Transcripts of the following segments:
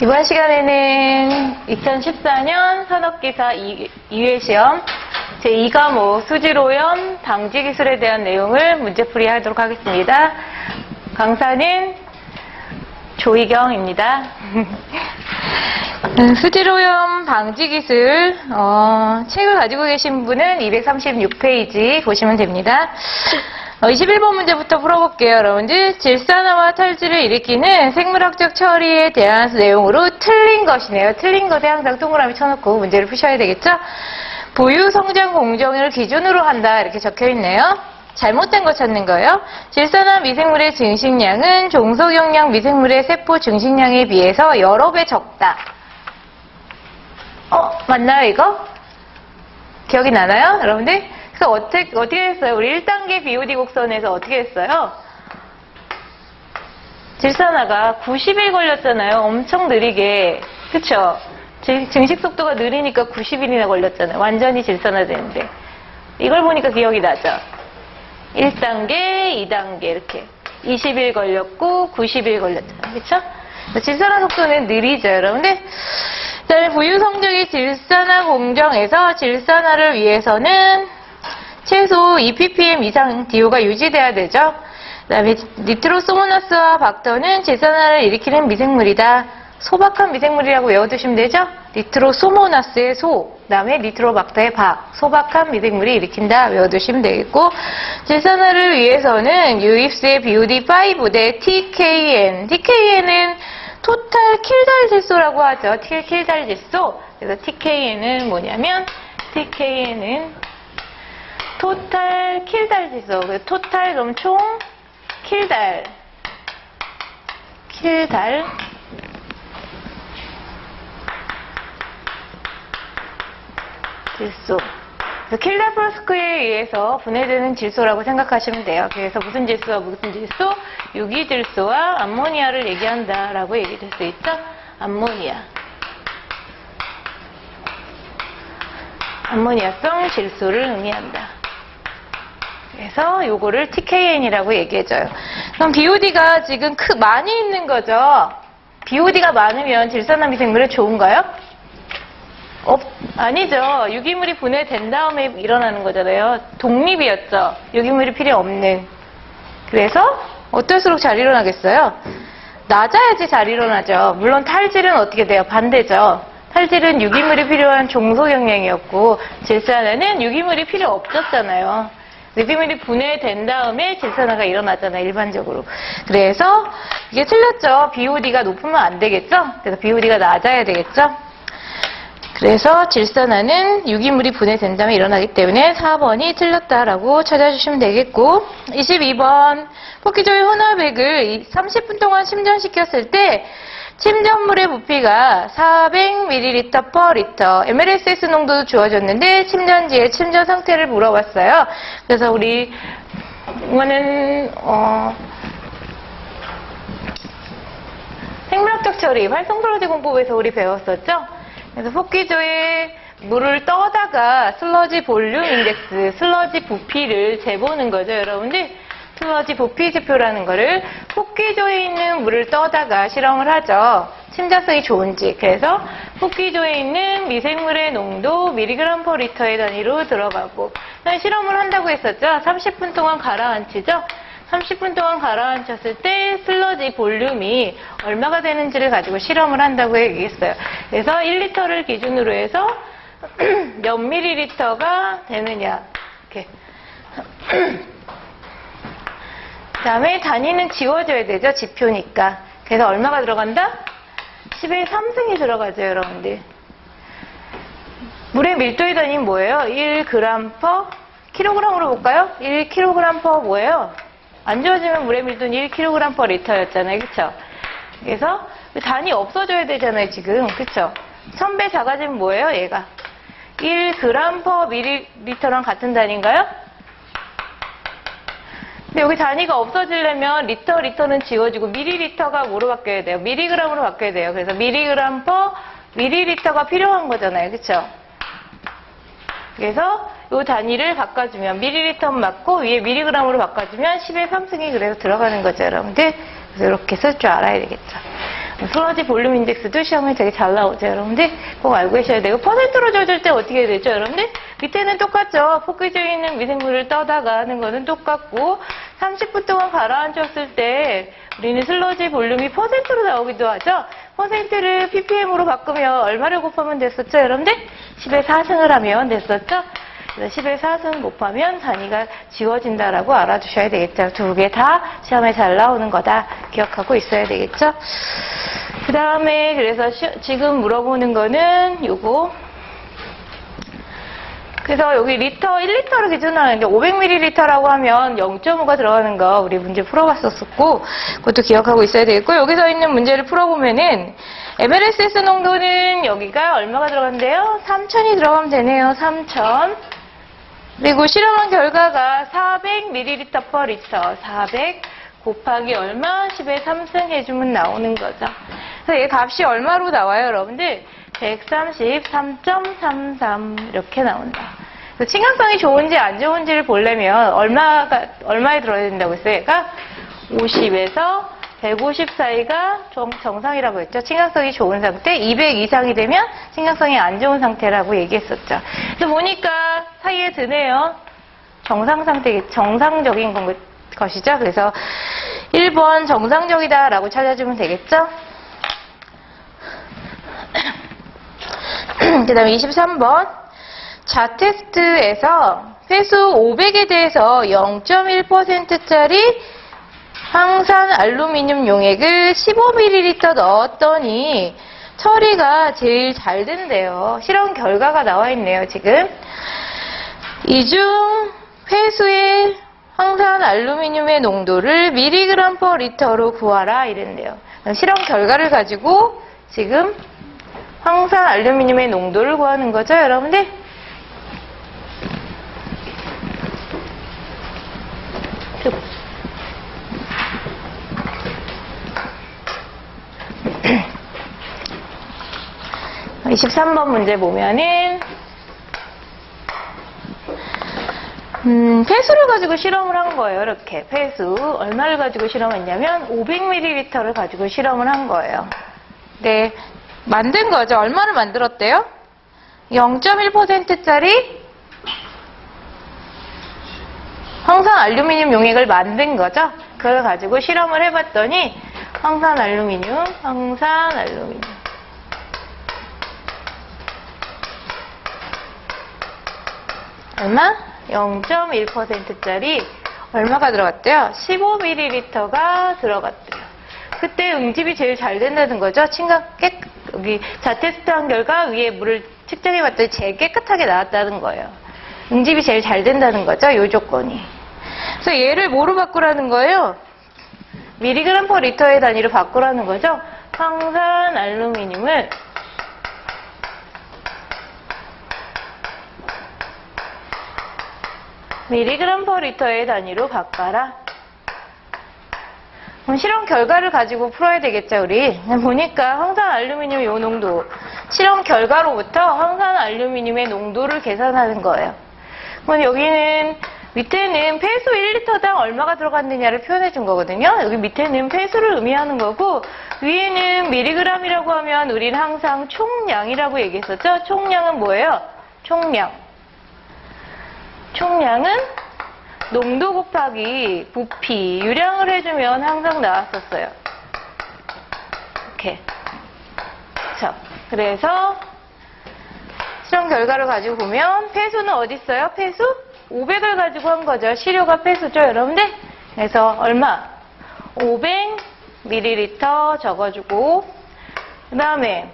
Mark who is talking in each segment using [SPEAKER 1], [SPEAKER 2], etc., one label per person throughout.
[SPEAKER 1] 이번 시간에는 2014년 산업기사 2회 시험 제2과목 수질오염 방지 기술에 대한 내용을 문제풀이 하도록 하겠습니다. 강사는 조희경입니다. 수질오염 방지 기술 책을 가지고 계신 분은 236페이지 보시면 됩니다. 21번 문제부터 풀어볼게요. 여러분들, 질산화와 탈지를 일으키는 생물학적 처리에 대한 내용으로 틀린 것이네요. 틀린 것에 항상 동그라미 쳐놓고 문제를 푸셔야 되겠죠? 부유 성장 공정을 기준으로 한다 이렇게 적혀있네요. 잘못된 거 찾는 거예요. 질산화 미생물의 증식량은 종소경량 미생물의 세포 증식량에 비해서 여러 배 적다. 맞나요 이거? 기억이 나나요 여러분들? 그래서 어떻게 했어요? 우리 1단계 BOD 곡선에서 어떻게 했어요? 질산화가 90일 걸렸잖아요. 엄청 느리게. 그쵸? 증식 속도가 느리니까 90일이나 걸렸잖아요. 완전히 질산화 되는데. 이걸 보니까 기억이 나죠? 1단계, 2단계 이렇게. 20일 걸렸고 90일 걸렸잖아요. 그쵸? 질산화 속도는 느리죠, 여러분들? 그다음에 부유성적인 질산화 공정에서 질산화를 위해서는 최소 2ppm 이상 DO가 유지돼야 되죠. 그 다음에 니트로소모나스와 박터는 질산화를 일으키는 미생물이다. 소박한 미생물이라고 외워두시면 되죠. 니트로소모나스의 소, 그 다음에 니트로박터의 박, 소박한 미생물이 일으킨다 외워두시면 되겠고, 질산화를 위해서는 유입수의 BOD5 대 TKN은 토탈 킬달 질소라고 하죠. 킬달 질소. 그래서 TKN은 뭐냐면 TKN은 토탈 킬달 질소. 토탈 그럼 총 킬달 질소. 그래서 킬달 퍼 스크에 의해서 분해되는 질소라고 생각하시면 돼요. 그래서 무슨 질소와 무슨 질소? 유기질소와 암모니아를 얘기한다라고 얘기될 수 있죠. 암모니아성 질소를 의미한다. 그래서 요거를 TKN이라고 얘기해줘요. 그럼 BOD가 지금 많이 있는 거죠. BOD가 많으면 질산화 미생물에 좋은가요? 아니죠. 유기물이 분해된 다음에 일어나는 거잖아요. 독립이었죠. 유기물이 필요 없는. 그래서 어떨수록 잘 일어나겠어요? 낮아야지 잘 일어나죠. 물론 탈질은 어떻게 돼요? 반대죠. 탈질은 유기물이 필요한 종소경량이었고 질산화는 유기물이 필요 없었잖아요. 유기물이 분해된 다음에 질산화가 일어나잖아요. 일반적으로. 그래서 이게 틀렸죠. BOD가 높으면 안 되겠죠. 그래서 BOD가 낮아야 되겠죠. 그래서 질산화는 유기물이 분해된 다음에 일어나기 때문에 4번이 틀렸다라고 찾아주시면 되겠고, 22번 포키조의 혼합액을 30분 동안 침전시켰을 때 침전물의 부피가 400ml/L, MLSS 농도도 주어졌는데 침전지의 침전 상태를 물어봤어요. 그래서 우리 이거는 생물학적 처리, 활성도로제 공법에서 우리 배웠었죠. 그래서 포키조에 물을 떠다가 슬러지 볼륨 인덱스, 슬러지 부피를 재보는 거죠, 여러분들. 슬러지 부피 지표라는 거를 포키조에 있는 물을 떠다가 실험을 하죠. 침자성이 좋은지. 그래서 포키조에 있는 미생물의 농도 mg/L의 단위로 들어가고, 실험을 한다고 했었죠. 30분 동안 가라앉히죠. 30분 동안 가라앉혔을 때 슬러지 볼륨이 얼마가 되는지를 가지고 실험을 한다고 얘기했어요. 그래서 1리터를 기준으로 해서 몇 밀리리터가 되느냐. 이렇게. 그 다음에 단위는 지워줘야 되죠. 지표니까. 그래서 얼마가 들어간다? 10의 3승이 들어가죠, 여러분들. 물의 밀도의 단위는 뭐예요? 1g/kg으로 볼까요? 1kg/l 뭐예요? 안 지워지면 물의 밀도는 1kg/L였잖아요. 그쵸? 그래서 단위 없어져야 되잖아요, 지금. 그쵸? 1000배 작아지면 뭐예요, 얘가? 1g/ml랑 같은 단위인가요? 근데 여기 단위가 없어지려면 리터는 지워지고 밀리리터가 뭐로 바뀌어야 돼요? 밀리그램으로 바뀌어야 돼요. 그래서 mg/ml가 필요한 거잖아요. 그쵸? 그래서 이 단위를 바꿔주면 밀리리터 맞고 위에 밀리그램으로 바꿔주면 10의 3승이 그래서 들어가는 거죠, 여러분들. 그래서 이렇게 쓸 줄 알아야 되겠죠. 슬러지 볼륨 인덱스도 시험에 되게 잘 나오죠, 여러분들. 꼭 알고 계셔야 되고, 퍼센트로 줘줄 때 어떻게 되죠, 여러분들? 밑에는 똑같죠. 포개져 있는 미생물을 떠다가 하는 거는 똑같고, 30분 동안 가라앉혔을 때 우리는 슬러지 볼륨이 퍼센트로 나오기도 하죠. 퍼센트를 ppm으로 바꾸면 얼마를 곱하면 됐었죠, 여러분들? 10의 4승을 하면 됐었죠? 그래서 10의 4승 곱하면 단위가 지워진다라고 알아두셔야 되겠죠. 두 개 다 시험에 잘 나오는 거다 기억하고 있어야 되겠죠. 그 다음에 그래서 지금 물어보는 거는 요거. 그래서 여기 리터 1리터를 기준으로 하는 게 500ml라고 하면 0.5가 들어가는 거 우리 문제 풀어봤었고 그것도 기억하고 있어야 되겠고, 여기서 있는 문제를 풀어보면은 MLSS 농도는 여기가 얼마가 들어간대요? 3000이 들어가면 되네요. 3000. 그리고 실험한 결과가 400ml/L. 400 곱하기 얼마? 10의 3승 해주면 나오는 거죠. 그래서 얘 값이 얼마로 나와요, 여러분들? 133.33 이렇게 나온다. 그래서 친환경성이 좋은지 안 좋은지를 보려면 얼마에 들어야 된다고 했어요? 얘가 50에서 150 사이가 정상이라고 했죠. 친환경성이 좋은 상태, 200 이상이 되면 친환경성이 안 좋은 상태라고 얘기했었죠. 그래서 보니까 사이에 드네요. 정상 상태, 정상적인 것이죠. 그래서 1번 정상적이다라고 찾아주면 되겠죠. 그 다음에 23번. 자테스트에서 회수 500에 대해서 0.1%짜리 황산 알루미늄 용액을 15ml 넣었더니 처리가 제일 잘 된대요. 실험 결과가 나와 있네요, 지금. 이 중 회수의 황산 알루미늄의 농도를 mg/L로 구하라 이랬네요. 실험 결과를 가지고 지금 황산 알루미늄의 농도를 구하는 거죠, 여러분들? 쭉. 23번 문제 보면은 폐수를 가지고 실험을 한 거예요. 이렇게 폐수 얼마를 가지고 실험했냐면 500ml를 가지고 실험을 한 거예요. 네, 만든 거죠. 얼마를 만들었대요? 0.1%짜리 황산 알루미늄 용액을 만든 거죠. 그걸 가지고 실험을 해봤더니 황산 알루미늄 얼마? 0.1%짜리 얼마가 들어갔대요? 15ml가 들어갔대요. 그때 응집이 제일 잘 된다는 거죠. 여기 자테스트한 결과 위에 물을 측정해봤더니 제일 깨끗하게 나왔다는 거예요. 응집이 제일 잘 된다는 거죠. 이 조건이. 그래서 얘를 뭐로 바꾸라는 거예요? mg/L의 단위로 바꾸라는 거죠. 황산 알루미늄을 mg/L의 단위로 바꿔라. 그럼 실험 결과를 가지고 풀어야 되겠죠, 우리. 보니까 황산 알루미늄 요 농도, 실험 결과로부터 황산 알루미늄의 농도를 계산하는 거예요. 그럼 여기는 밑에는 폐수 1리터당 얼마가 들어갔느냐를 표현해 준 거거든요. 여기 밑에는 폐수를 의미하는 거고, 위에는 미리그램이라고 하면 우리는 항상 총량이라고 얘기했었죠. 총량은 뭐예요? 총량은 농도 곱하기 부피, 유량을 해주면 항상 나왔었어요. 이렇게. 자, 그래서 실험 결과를 가지고 보면 폐수는 어디 있어요? 폐수? 500을 가지고 한 거죠. 시료가 폐수죠, 여러분들? 그래서 얼마? 500ml 적어주고, 그 다음에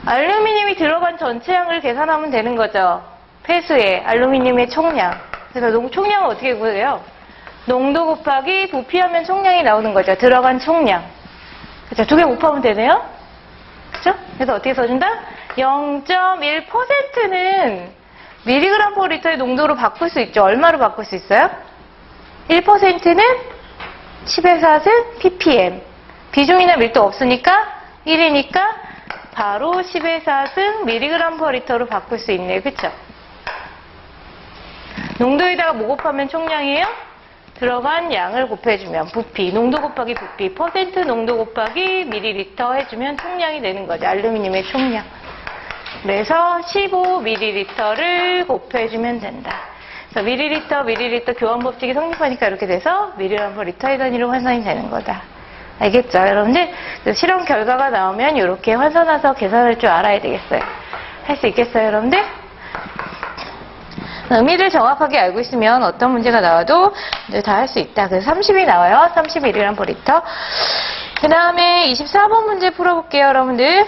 [SPEAKER 1] 알루미늄이 들어간 전체 양을 계산하면 되는 거죠. 폐수에 알루미늄의 총량. 그래서 총량을 어떻게 구해요? 농도 곱하기 부피하면 총량이 나오는 거죠. 들어간 총량. 그죠? 두 개 곱하면 되네요? 그죠? 그래서 어떻게 써준다? 0.1%는 mg/L의 농도로 바꿀 수 있죠. 얼마로 바꿀 수 있어요? 1%는 10의 4승 ppm. 비중이나 밀도 없으니까 1이니까 바로 10의 4승 mg/L로 바꿀 수 있네요. 그쵸? 농도에다가 뭐 곱하면 총량이에요? 들어간 양을 곱해주면 부피, 농도 곱하기 부피, 퍼센트 농도 곱하기 밀리리터 해주면 총량이 되는 거죠. 알루미늄의 총량. 그래서 15ml를 곱해주면 된다. 그래서 밀리리터 교환 법칙이 성립하니까 이렇게 돼서 밀리리터 리터의 단위로 환산이 되는 거다. 알겠죠? 여러분들 실험 결과가 나오면 이렇게 환산해서 계산할 줄 알아야 되겠어요. 할 수 있겠어요, 여러분들? 의미를 정확하게 알고 있으면 어떤 문제가 나와도 다 할 수 있다. 그래서 30이 나와요. 31g/리터. 그 다음에 24번 문제 풀어볼게요, 여러분들.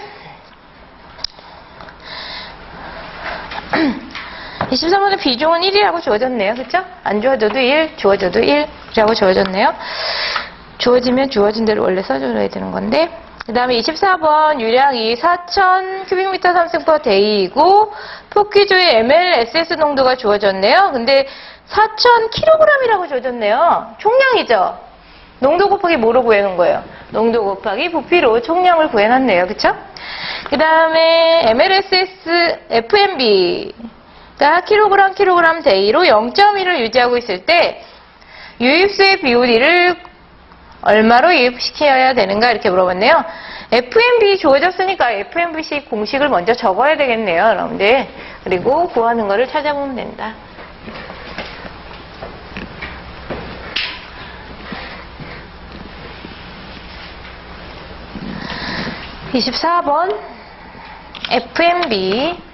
[SPEAKER 1] 23번의 비중은 1이라고 주어졌네요. 그쵸? 안 주어져도 1, 주어져도 1이라고 주어졌네요. 주어지면 주어진 대로 원래 써줘야 되는 건데. 그 다음에 24번 유량이 4000 m³/day이고 폭기조의 ml/ss 농도가 주어졌네요. 근데 4000kg이라고 주어졌네요. 총량이죠? 농도 곱하기 뭐로 구해놓은 거예요? 농도 곱하기 부피로 총량을 구해놨네요. 그쵸? 그 다음에 ml/ss FMB가 kg/day로 0.1을 유지하고 있을 때 유입수의 BOD를 얼마로 유입시켜야 되는가 이렇게 물어봤네요. FMB 주어졌으니까 FMB식 공식을 먼저 적어야 되겠네요, 여러분들. 그리고 구하는 거를 찾아보면 된다. (24번) FMB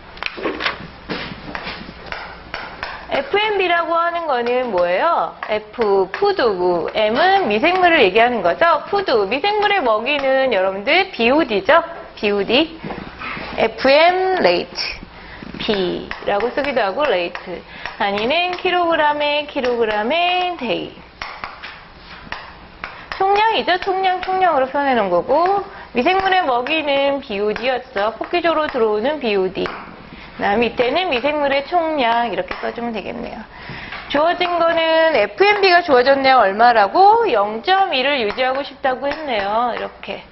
[SPEAKER 1] FMB라고 하는 거는 뭐예요? F, 푸드고, M은 미생물을 얘기하는 거죠? 푸드, 미생물의 먹이는 여러분들 BOD죠? BOD. FM, rate. B라고 쓰기도 하고, rate. 단위는 킬로그램에 day. 총량이죠? 총량으로 표현해 놓은 거고, 미생물의 먹이는 BOD였죠? 폭기조로 들어오는 BOD. 밑에는 미생물의 총량 이렇게 써주면 되겠네요. 주어진 거는 FMB가 주어졌네요. 얼마라고? 0.1을 유지하고 싶다고 했네요. 이렇게.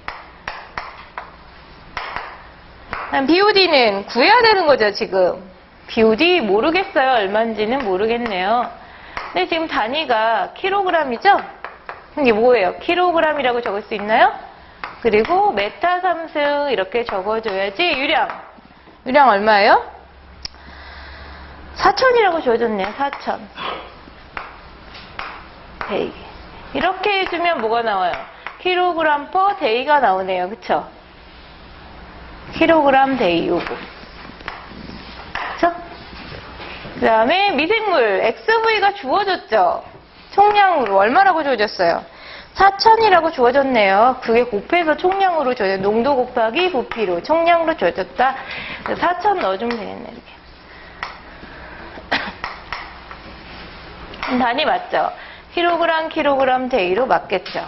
[SPEAKER 1] BOD는 구해야 되는 거죠, 지금. BOD 모르겠어요. 얼마인지는 모르겠네요. 근데 지금 단위가 킬로그램이죠? 이게 뭐예요? 킬로그램이라고 적을 수 있나요? 그리고 메타 3승 이렇게 적어줘야지. 유량 얼마예요? 4000이라고 주어졌네요. 4000. 데이. 이렇게 해주면 뭐가 나와요? 킬로그램 퍼 데이가 나오네요. 그쵸? 킬로그램 데이 요거. 그쵸? 그 다음에 미생물 XV가 주어졌죠? 총량으로 얼마라고 주어졌어요? 4000이라고 주어졌네요. 그게 곱해서 총량으로 주어졌어요. 농도 곱하기 부피로 총량으로 주어졌다. 4000 넣어주면 되겠네. 이렇게. 단위 맞죠? 킬로그램 데이로 맞겠죠?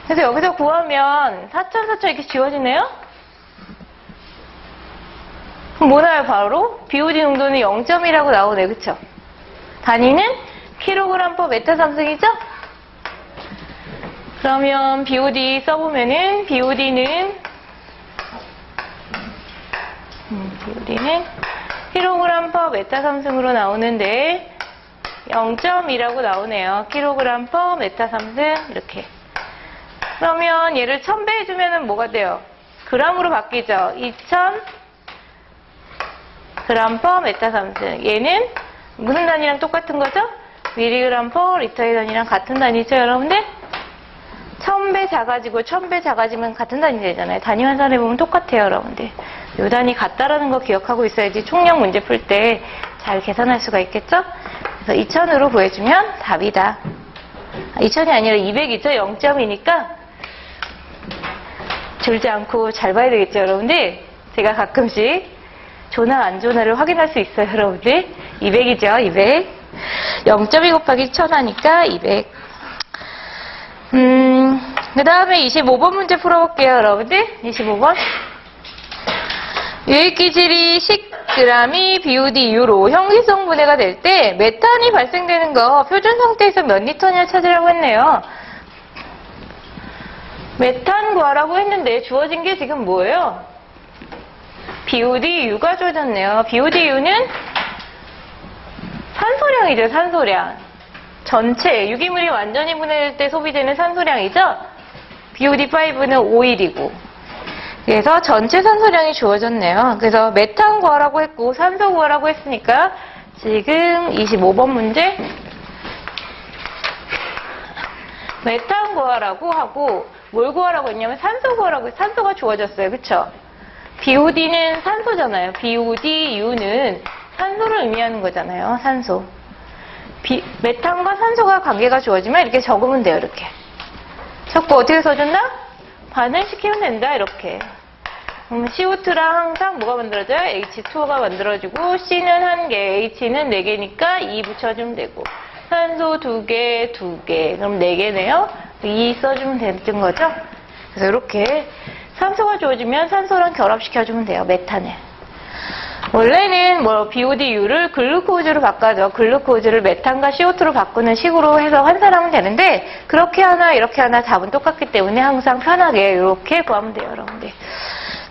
[SPEAKER 1] 그래서 여기서 구하면 4000 이렇게 지워지네요? 그럼 뭐 나와요, 바로? BOD 농도는 0.1이라고 나오네, 그쵸? 단위는 킬로그램 퍼 메타 3승이죠? 그러면 BOD 써보면은 BOD는 킬로그램 퍼 메타 3승으로 나오는데 0.2라고 나오네요. 킬로그램 퍼 메타 3승 이렇게. 그러면 얘를 1000배 해주면은 뭐가 돼요? 그램으로 바뀌죠. 2000 그램 퍼 메타 3승. 얘는 무슨 단위랑 똑같은 거죠? 밀리그램 퍼 리터의 단위랑 같은 단위죠, 여러분들? 1000배 작아지고 1000배 작아지면 같은 단위 되잖아요. 단위 환산해보면 똑같아요, 여러분들. 요 단위 같다라는 거 기억하고 있어야지 총량 문제 풀 때 잘 계산할 수가 있겠죠? 그래서 2000으로 구해주면 답이다. 2000이 아니라 200이죠? 0.2니까 졸지 않고 잘 봐야 되겠죠, 여러분들? 제가 가끔씩 조나 안 조나를 확인할 수 있어요, 여러분들. 200이죠, 200. 0.2 곱하기 1000 하니까 200. 그 다음에 25번 문제 풀어볼게요, 여러분들. 25번. 유익기질이 10g이 BODU로 형기성 분해가 될 때 메탄이 발생되는 거 표준 상태에서 몇 리터냐 찾으라고 했네요. 메탄 구하라고 했는데 주어진 게 지금 뭐예요? BODU가 주어졌네요. BODU는 산소량이죠, 산소량. 전체 유기물이 완전히 분해될 때 소비되는 산소량이죠. BOD5는 5일이고 그래서 전체 산소량이 주어졌네요. 그래서 메탄 구하라고 했고 산소 구하라고 했으니까 지금 25번 문제 메탄 구하라고 하고 뭘 구하라고 했냐면 산소 구하라고 했어요. 산소가 주어졌어요. 그쵸? BOD는 산소잖아요. BODU는 산소를 의미하는 거잖아요. 산소. 메탄과 산소가 관계가 주어지면 이렇게 적으면 돼요. 이렇게. 적고 어떻게 써준다? 반응시키면 된다. 이렇게. CO2랑 항상 뭐가 만들어져요? H2O가 만들어지고 C는 1개, H는 4개니까 2 붙여주면 되고 산소 2개, 2개. 그럼 4개네요. 2 써주면 되는 거죠. 그래서 이렇게 산소가 주어지면 산소랑 결합시켜주면 돼요. 메탄을. 원래는 BODU를 글루코즈로 바꿔서 글루코즈를 메탄과 CO2로 바꾸는 식으로 해서 환산하면 되는데 그렇게 하나 이렇게 하나 답은 똑같기 때문에 항상 편하게 이렇게 구하면 돼요. 여러분들.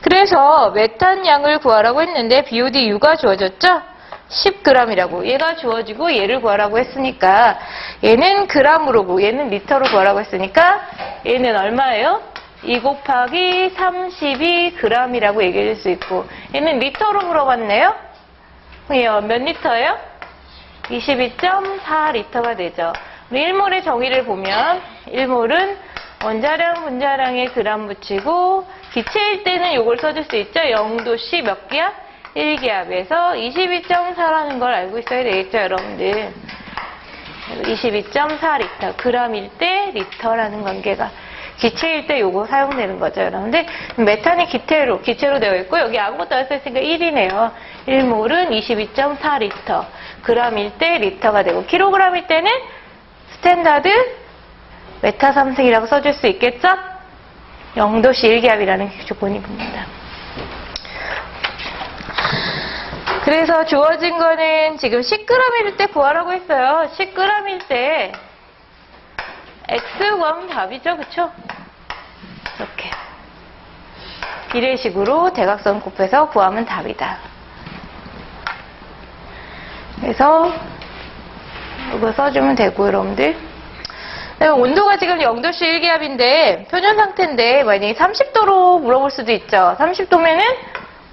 [SPEAKER 1] 그래서 메탄 양을 구하라고 했는데 BODU가 주어졌죠? 10g이라고. 얘가 주어지고 얘를 구하라고 했으니까 얘는 g으로 얘는 리터로 구하라고 했으니까 얘는 얼마예요? 2 곱하기 32g이라고 얘기해 줄 수 있고 얘는 리터로 물어봤네요. 몇 리터예요? 22.4리터가 되죠. 우리 1몰의 정의를 보면 1몰은 원자량, 분자량에 그람 붙이고 기체일 때는 이걸 써줄 수 있죠. 0도씨 몇 기압? 1기압에서 22.4라는 걸 알고 있어야 되겠죠, 여러분들. 22.4리터. g일 때 리터라는 관계가. 기체일 때 요거 사용되는 거죠, 여러분들. 메탄이 기체로 되어 있고, 여기 아무것도 안 써있으니까 1이네요. 1몰은 22.4리터. g일 때 리터가 되고, 킬로그램일 때는 스탠다드 메타 3승이라고 써줄 수 있겠죠? 0도씨 1기압이라는 조건이 붙는다. 그래서 주어진 거는 지금 10g일 때 구하라고 했어요. 10g일 때 X 구하면 답이죠. 그쵸? 이렇게 비례식으로 대각선 곱해서 구하면 답이다. 그래서 이거 써주면 되고 여러분들. 온도가 지금 0도씨 1기압인데 표준 상태인데 만약에 30도로 물어볼 수도 있죠. 30도면은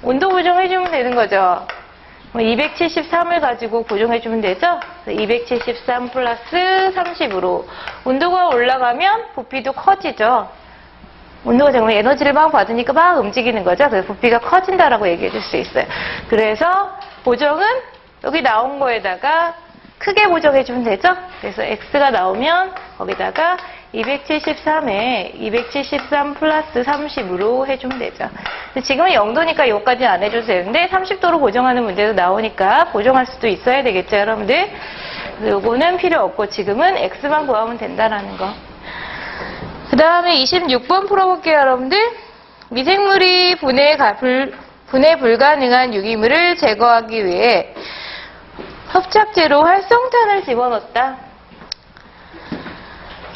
[SPEAKER 1] 온도 보정해주면 되는 거죠. 273을 가지고 고정해주면 되죠. 273 플러스 30으로 온도가 올라가면 부피도 커지죠. 온도가 정말 에너지를 막 받으니까 막 움직이는 거죠. 그래서 부피가 커진다라고 얘기해 줄 수 있어요. 그래서 보정은 여기 나온 거에다가 크게 보정해주면 되죠. 그래서 X가 나오면 거기다가 273에 273 플러스 30으로 해주면 되죠. 근데 지금은 0도니까 이거까지는 안 해줘도 되는데 30도로 고정하는 문제도 나오니까 고정할 수도 있어야 되겠죠, 여러분들. 요거는 필요 없고 지금은 X만 구하면 된다라는 거. 그 다음에 26번 풀어볼게요, 여러분들. 미생물이 분해 불가능한 유기물을 제거하기 위해 협착제로 활성탄을 집어넣었다.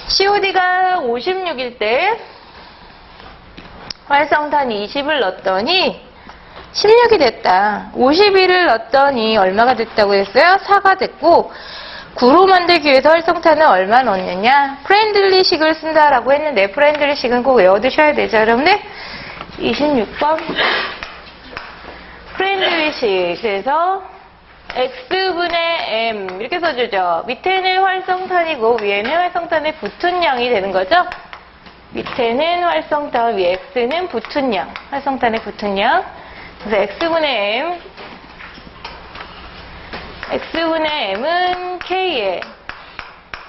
[SPEAKER 1] COD가 56일 때 활성탄 20을 넣었더니 16이 됐다. 51을 넣었더니 얼마가 됐다고 했어요? 4가 됐고 9로 만들기 위해서 활성탄은 얼마 넣었느냐? 프렌들리식을 쓴다라고 했는데 프렌들리식은 꼭 외워두셔야 되죠, 여러분들? 26번 프렌들리식. 그래서 X분의 M 이렇게 써주죠. 밑에는 활성탄이고 위에는 활성탄에 붙은 양이 되는 거죠. 밑에는 활성탄, 위에 X는 붙은 양. 활성탄에 붙은 양. 그래서 X분의 M은 K에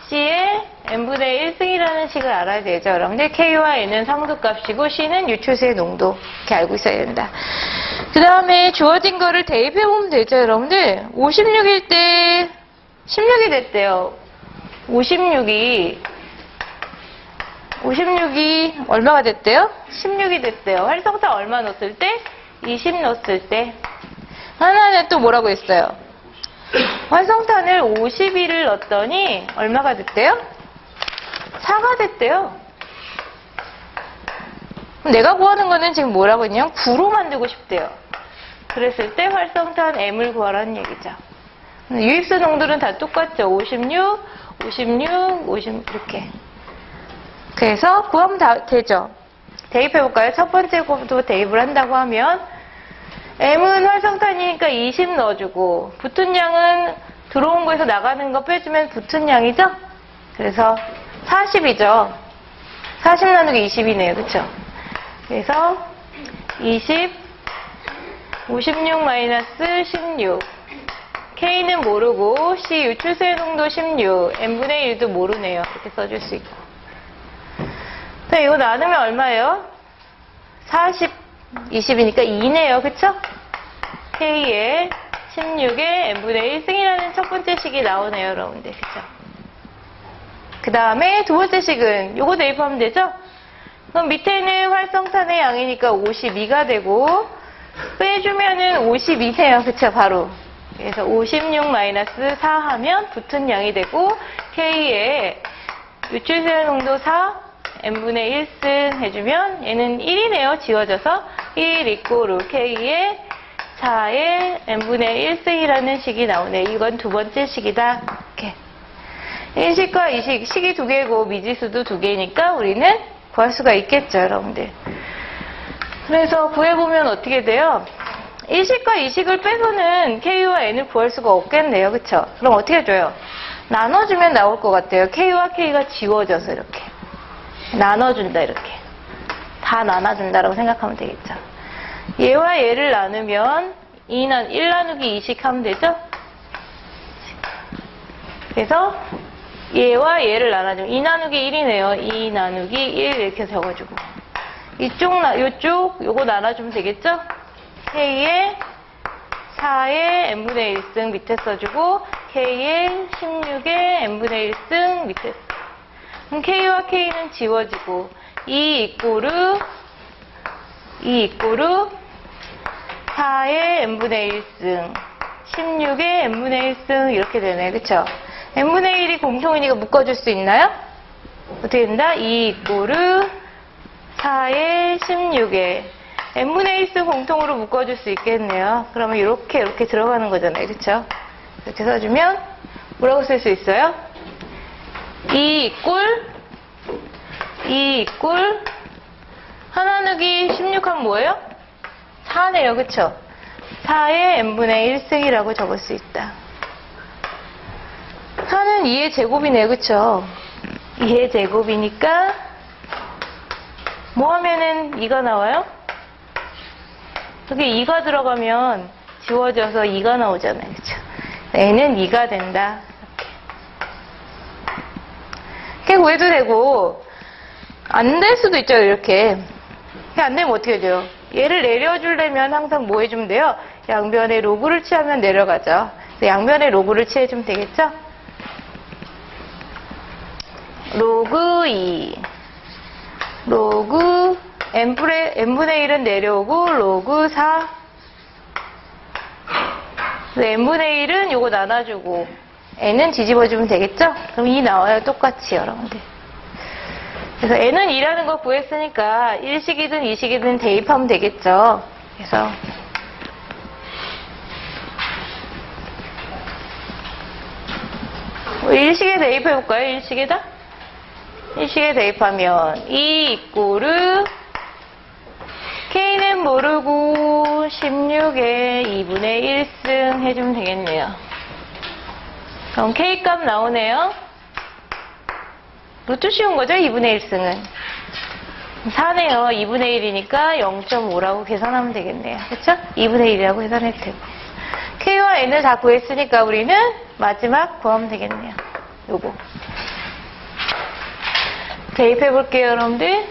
[SPEAKER 1] C에 N분의 1승이라는 식을 알아야 되죠. 여러분들 K와 N은 상수값이고 C는 유초수의 농도. 이렇게 알고 있어야 된다. 그 다음에 주어진 거를 대입해보면 되죠, 여러분들. 56일 때 16이 됐대요. 56이 얼마가 됐대요? 16이 됐대요. 활성탄 얼마 넣었을 때? 20 넣었을 때. 하나는 또 뭐라고 했어요? 활성탄을 51을 넣었더니 얼마가 됐대요? 4가 됐대요. 그럼 내가 구하는 거는 지금 뭐라고 했냐면 9로 만들고 싶대요. 그랬을 때 활성탄 M을 구하라는 얘기죠. 유입수 농도는 다 똑같죠. 56, 56, 50 이렇게. 그래서 구하면 다 되죠. 대입해볼까요? 첫 번째 것부터 대입을 한다고 하면 M은 활성탄이니까 20 넣어주고 붙은 양은 들어온 거에서 나가는 거 빼주면 붙은 양이죠? 그래서 40이죠. 40 나누기 20이네요. 그쵸? 그래서 20, 56 마이너스 16. K는 모르고 C 유출수의 농도 16, N분의 1도 모르네요. 이렇게 써줄 수 있고. 자, 이거 나누면 얼마예요? 40, 20이니까 2네요. 그쵸? K에 16에 N분의 1승이라는 첫 번째 식이 나오네요. 여러분들. 그쵸? 그 다음에 두 번째 식은 요거 대입하면 되죠? 그럼 밑에는 활성탄의 양이니까 52가 되고 빼주면은 52네요. 그쵸? 바로. 그래서 56 마이너스 4 하면 붙은 양이 되고 K에 유출수의 농도 4, N분의 1승 해주면 얘는 1이네요. 지워져서 1 이꼬르 K에 4에 N분의 1승이라는 식이 나오네. 이건 두 번째 식이다. 이렇게. 1식과 2식, 식이 두 개고 미지수도 두 개니까 우리는 구할 수가 있겠죠. 여러분들. 그래서 구해보면 어떻게 돼요? 1식과 2식을 빼서는 K와 N을 구할 수가 없겠네요. 그쵸? 그럼 어떻게 해줘요? 나눠주면 나올 것 같아요. K와 K가 지워져서 이렇게. 나눠준다 이렇게. 다 나눠준다라고 생각하면 되겠죠. 얘와 얘를 나누면 1 나누기 2씩 하면 되죠? 그래서 얘와 얘를 나눠주면 2 나누기 1이네요. 2 나누기 1 이렇게 적어주고 요쪽 요거 나눠주면 되겠죠? K에 4에 N분의 1승 밑에 써주고 K에 16에 N분의 1승 밑에 그럼 K와 K는 지워지고 2 이꼬르 4에 N분의 1승 16에 N분의 1승 이렇게 되네. 그쵸? N분의 1이 공통이니까 묶어줄 수 있나요? 어떻게 된다? 2 이꼬르 4에 16에 N분의 1승 공통으로 묶어줄 수 있겠네요. 그러면 이렇게 들어가는 거잖아요. 그쵸? 이렇게 써주면 뭐라고 쓸 수 있어요? 2 이꼴 하나 나누기 16 하면 뭐예요? 4네요. 그쵸? 4의 N분의 1승이라고 적을 수 있다. 4는 2의 제곱이네요. 그쵸? 2의 제곱이니까 뭐 하면은 2가 나와요? 여기 2가 들어가면 지워져서 2가 나오잖아요. 그쵸? N은 2가 된다. 이렇게 구해도 되고 안 될 수도 있죠. 이렇게 안 되면 어떻게 돼요? 얘를 내려주려면 항상 뭐 해주면 돼요? 양변에 로그를 취하면 내려가죠. 양변에 로그를 취해주면 되겠죠? 로그 2 로그 N분의 1은 내려오고 로그 4 N분의 1은 요거 나눠주고 N은 뒤집어주면 되겠죠? 그럼 2 나와요. 똑같이 여러분들. 그래서 N은 2라는 거 구했으니까 1식이든 2식이든 대입하면 되겠죠. 그래서 1식에 대입해볼까요? 1식에다? 1식에 대입하면 2 이꼬르 K는 모르고 16에 2분의 1승 해주면 되겠네요. 그럼 K값 나오네요. 루트 씌운 거죠? 2분의 1승은. 4네요. 2분의 1이니까 0.5라고 계산하면 되겠네요. 그쵸? 2분의 1이라고 계산해도 되고. K와 N을 다 구했으니까 우리는 마지막 구하면 되겠네요. 요거. 대입해 볼게요, 여러분들.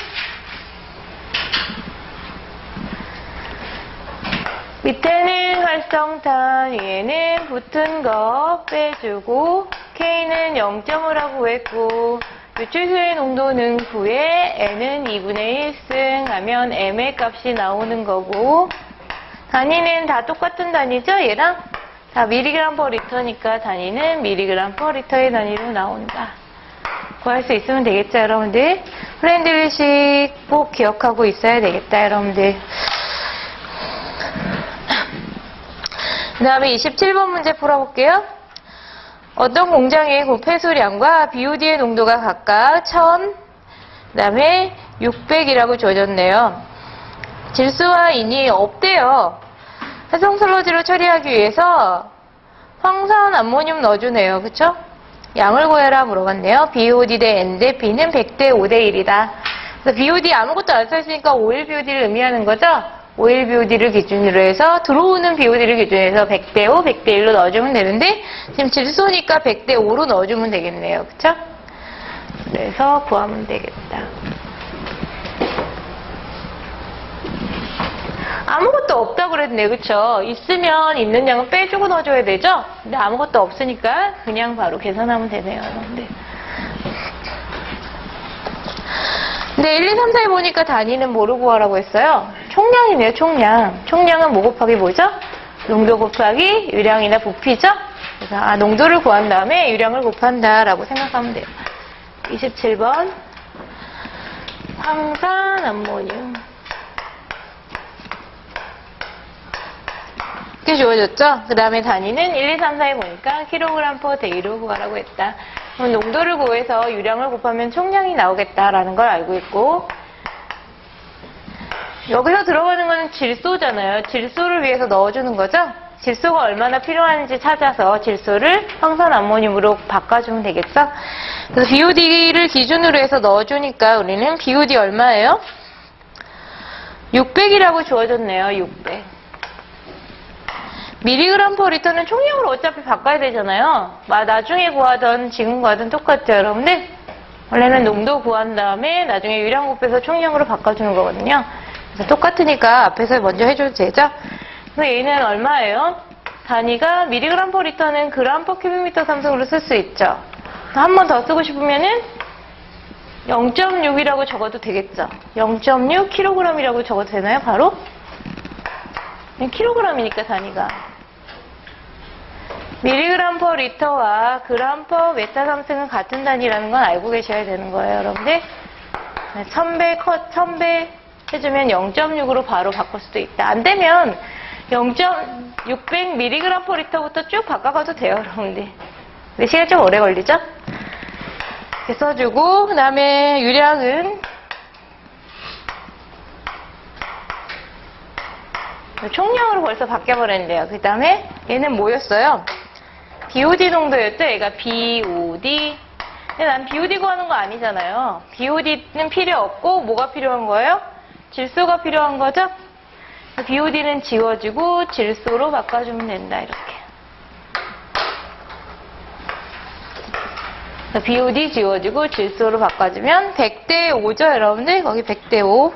[SPEAKER 1] 밑에는 활성탄, 위에는 붙은 거 빼주고 K는 0.5라고 하고 했고 유출수의 농도는 9에 N은 2분의 1승 하면 M의 값이 나오는 거고 단위는 다 똑같은 단위죠? 얘랑 다 미리그램 퍼 리터니까 단위는 미리그램 퍼 리터의 단위로 나온다. 구할 수 있으면 되겠죠, 여러분들? 프렌들식 꼭 기억하고 있어야 되겠다, 여러분들. 그 다음에 27번 문제 풀어볼게요. 어떤 공장의 폐수량과 BOD의 농도가 각각 1000, 그 다음에 600이라고 주어졌네요. 질소와 인이 없대요. 활성슬러지로 처리하기 위해서 황산 암모늄 넣어주네요. 그쵸? 양을 구해라 물어봤네요. BOD 대 N 대 B는 100대 5대 1이다. 그래서 BOD 아무것도 안 써있으니까 오일 BOD를 의미하는 거죠? 오일 BOD를 기준으로 해서 들어오는 BOD를 기준으로 해서 100대 5, 100대 1로 넣어주면 되는데 지금 질소니까 100대 5로 넣어주면 되겠네요. 그쵸? 그래서 구하면 되겠다. 아무것도 없다고 그랬네. 그쵸? 있으면 있는 양은 빼주고 넣어줘야 되죠? 근데 아무것도 없으니까 그냥 바로 계산하면 되네요. 근데 1, 2, 3, 4에 보니까 단위는 뭐로 구하라고 했어요? 총량이네요. 총량. 총량은 뭐 곱하기 뭐죠? 농도 곱하기 유량이나 부피죠? 그래서 농도를 구한 다음에 유량을 곱한다라고 생각하면 돼요. 27번 황산 암모늄 이렇게 주어졌죠? 그 다음에 단위는 1, 2, 3, 4에 보니까 kg/d 데이로 구하라고 했다. 그럼 농도를 구해서 유량을 곱하면 총량이 나오겠다라는 걸 알고 있고, 여기서 들어가는 거는 질소잖아요. 질소를 위해서 넣어주는 거죠? 질소가 얼마나 필요한지 찾아서 질소를 황산 암모늄으로 바꿔주면 되겠죠? 그래서 BOD를 기준으로 해서 넣어주니까 우리는 BOD 얼마예요? 600이라고 주어졌네요. 600. mg/L는 총량으로 어차피 바꿔야 되잖아요. 나중에 구하던 지금 구하던 똑같죠, 여러분들? 원래는 농도 구한 다음에 나중에 유량 곱해서 총량으로 바꿔주는 거거든요. 그래서 똑같으니까 앞에서 먼저 해줘도 되죠? 그래서 얘는 얼마예요? 단위가 mg/L는 g/큐비미터 삼성으로 쓸 수 있죠. 한 번 더 쓰고 싶으면은 0.6이라고 적어도 되겠죠. 0.6kg이라고 적어도 되나요, 바로? 킬로그램이니까 단위가. mg/L와 g/메타3승은 같은 단위라는 건 알고 계셔야 되는 거예요, 여러분들. 1000배 해주면 0.6으로 바로 바꿀 수도 있다. 안 되면 0.600mg/L부터 쭉 바꿔가도 돼요, 여러분들. 근데 시간 좀 오래 걸리죠? 이렇게 써주고, 그 다음에 유량은 총량으로 벌써 바뀌어버렸는데요. 그 다음에 얘는 뭐였어요? BOD 농도였죠? 얘가 BOD. 근데 난 BOD 구하는 거 아니잖아요. BOD는 필요 없고 뭐가 필요한 거예요? 질소가 필요한 거죠? BOD는 지워지고 질소로 바꿔주면 된다. 이렇게. BOD 지워지고 질소로 바꿔주면 100대 5죠, 여러분들? 거기 100대 5.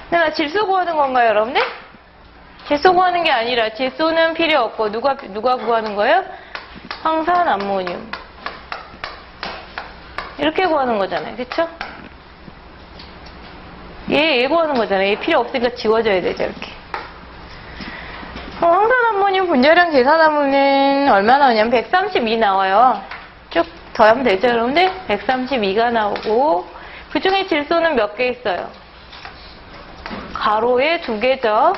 [SPEAKER 1] 내가 질소 구하는 건가요, 여러분들? 질소 구하는 게 아니라 질소는 필요 없고 누가 구하는 거예요? 황산 암모늄. 이렇게 구하는 거잖아요. 그쵸? 얘 구하는 거잖아요. 얘 필요 없으니까 지워져야 되죠, 이렇게. 황산 암모늄 분자량 계산하면 얼마 나오냐면 132 나와요. 쭉 더하면 되죠, 여러분들? 132가 나오고 그 중에 질소는 몇 개 있어요? 가로에 2개죠.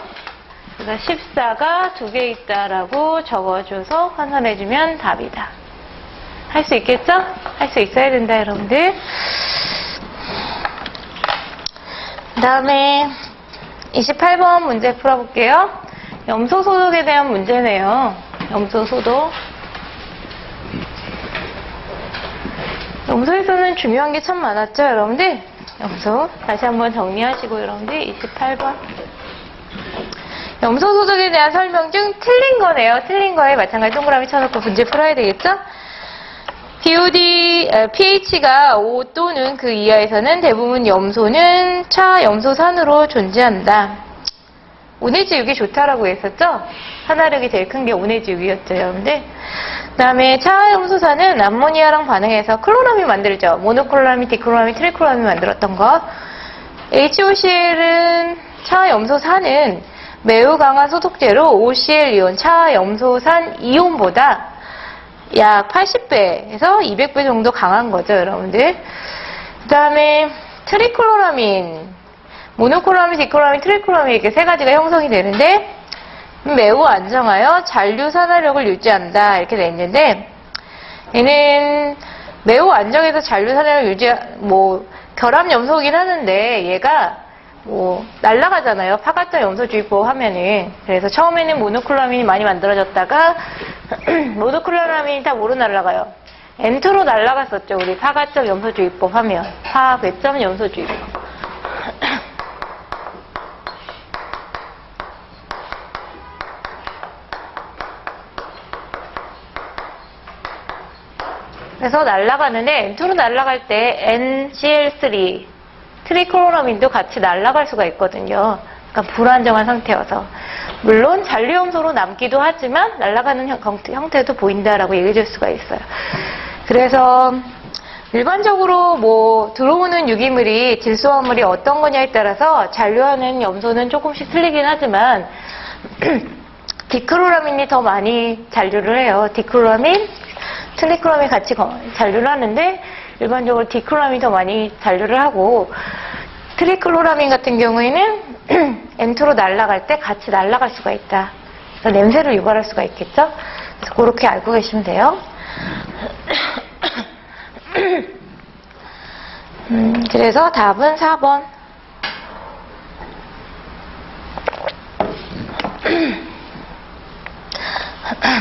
[SPEAKER 1] 그래서 14가 2개 있다라고 적어줘서 환산해주면 답이다. 할 수 있겠죠? 할 수 있어야 된다, 여러분들. 그 다음에 28번 문제 풀어볼게요. 염소 소독에 대한 문제네요. 염소 소독. 염소에서는 중요한 게 참 많았죠, 여러분들? 염소. 다시 한번 정리하시고, 여러분들. 28번. 염소 소독에 대한 설명 중 틀린 거네요. 틀린 거에 마찬가지 동그라미 쳐놓고 문제 풀어야 되겠죠? pH가 5 또는 그 이하에서는 대부분 염소는 차염소산으로 존재한다. 온해지육이 좋다라고 했었죠? 산화력이 제일 큰 게 온해지육이었죠, 여러분들. 그 다음에 차염소산은 암모니아랑 반응해서 클로라민 만들죠. 모노클로라민, 디클로라민, 트리클로라민 만들었던 거. HOCl은 차염소산은 매우 강한 소독제로 OCl 이온, 차염소산 이온보다 약 80배에서 200배 정도 강한 거죠, 여러분들. 그 다음에 트리클로라민, 모노클로라민, 디클로라민, 트리클로라민 이렇게 세 가지가 형성이 되는데 매우 안정하여 잔류 산화력을 유지한다. 이렇게 돼 있는데, 얘는 매우 안정해서 잔류 산화력을 결합 염소이긴 하는데, 얘가 날아가잖아요. 파가점 염소주의법 하면은. 그래서 처음에는 모노클라민이 많이 만들어졌다가, 모노클라민이 다 뭐로 날아가요? N2로 날아갔었죠. 우리 파가점 염소주의법 하면. 파괴점 염소주의법. 그래서 날아가는데 N2로 날아갈 때 NCl3 트리클로라민도 같이 날아갈 수가 있거든요. 그러니까 불안정한 상태여서. 물론 잔류염소로 남기도 하지만 날아가는 형태도 보인다라고 얘기해 줄 수가 있어요. 그래서 일반적으로 들어오는 유기물이 질소화물이 어떤 거냐에 따라서 잔류하는 염소는 조금씩 틀리긴 하지만 디크로라민이 더 많이 잔류를 해요. 디크로라민, 트리클로라민 같이 잔류를 하는데 일반적으로 디크로라민이 더 많이 잔류를 하고 트리클로라민 같은 경우에는 N2로 날아갈 때 같이 날아갈 수가 있다. 그래서 냄새를 유발할 수가 있겠죠? 그래서 그렇게 알고 계시면 돼요. 그래서 답은 4번.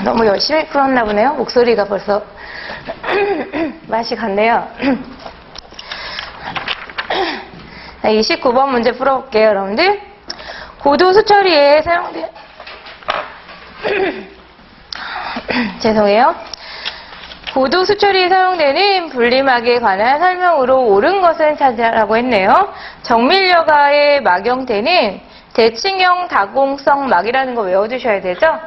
[SPEAKER 1] 너무 열심히 풀었나 보네요. 목소리가 벌써 맛이 갔네요. 29번 문제 풀어볼게요, 여러분들. 고도 수처리에 사용된 죄송해요. 고도 수처리에 사용되는 분리막에 관한 설명으로 옳은 것은 찾으라고 했네요. 정밀여가의 막 형태는 대칭형 다공성 막이라는 거 외워두셔야 되죠.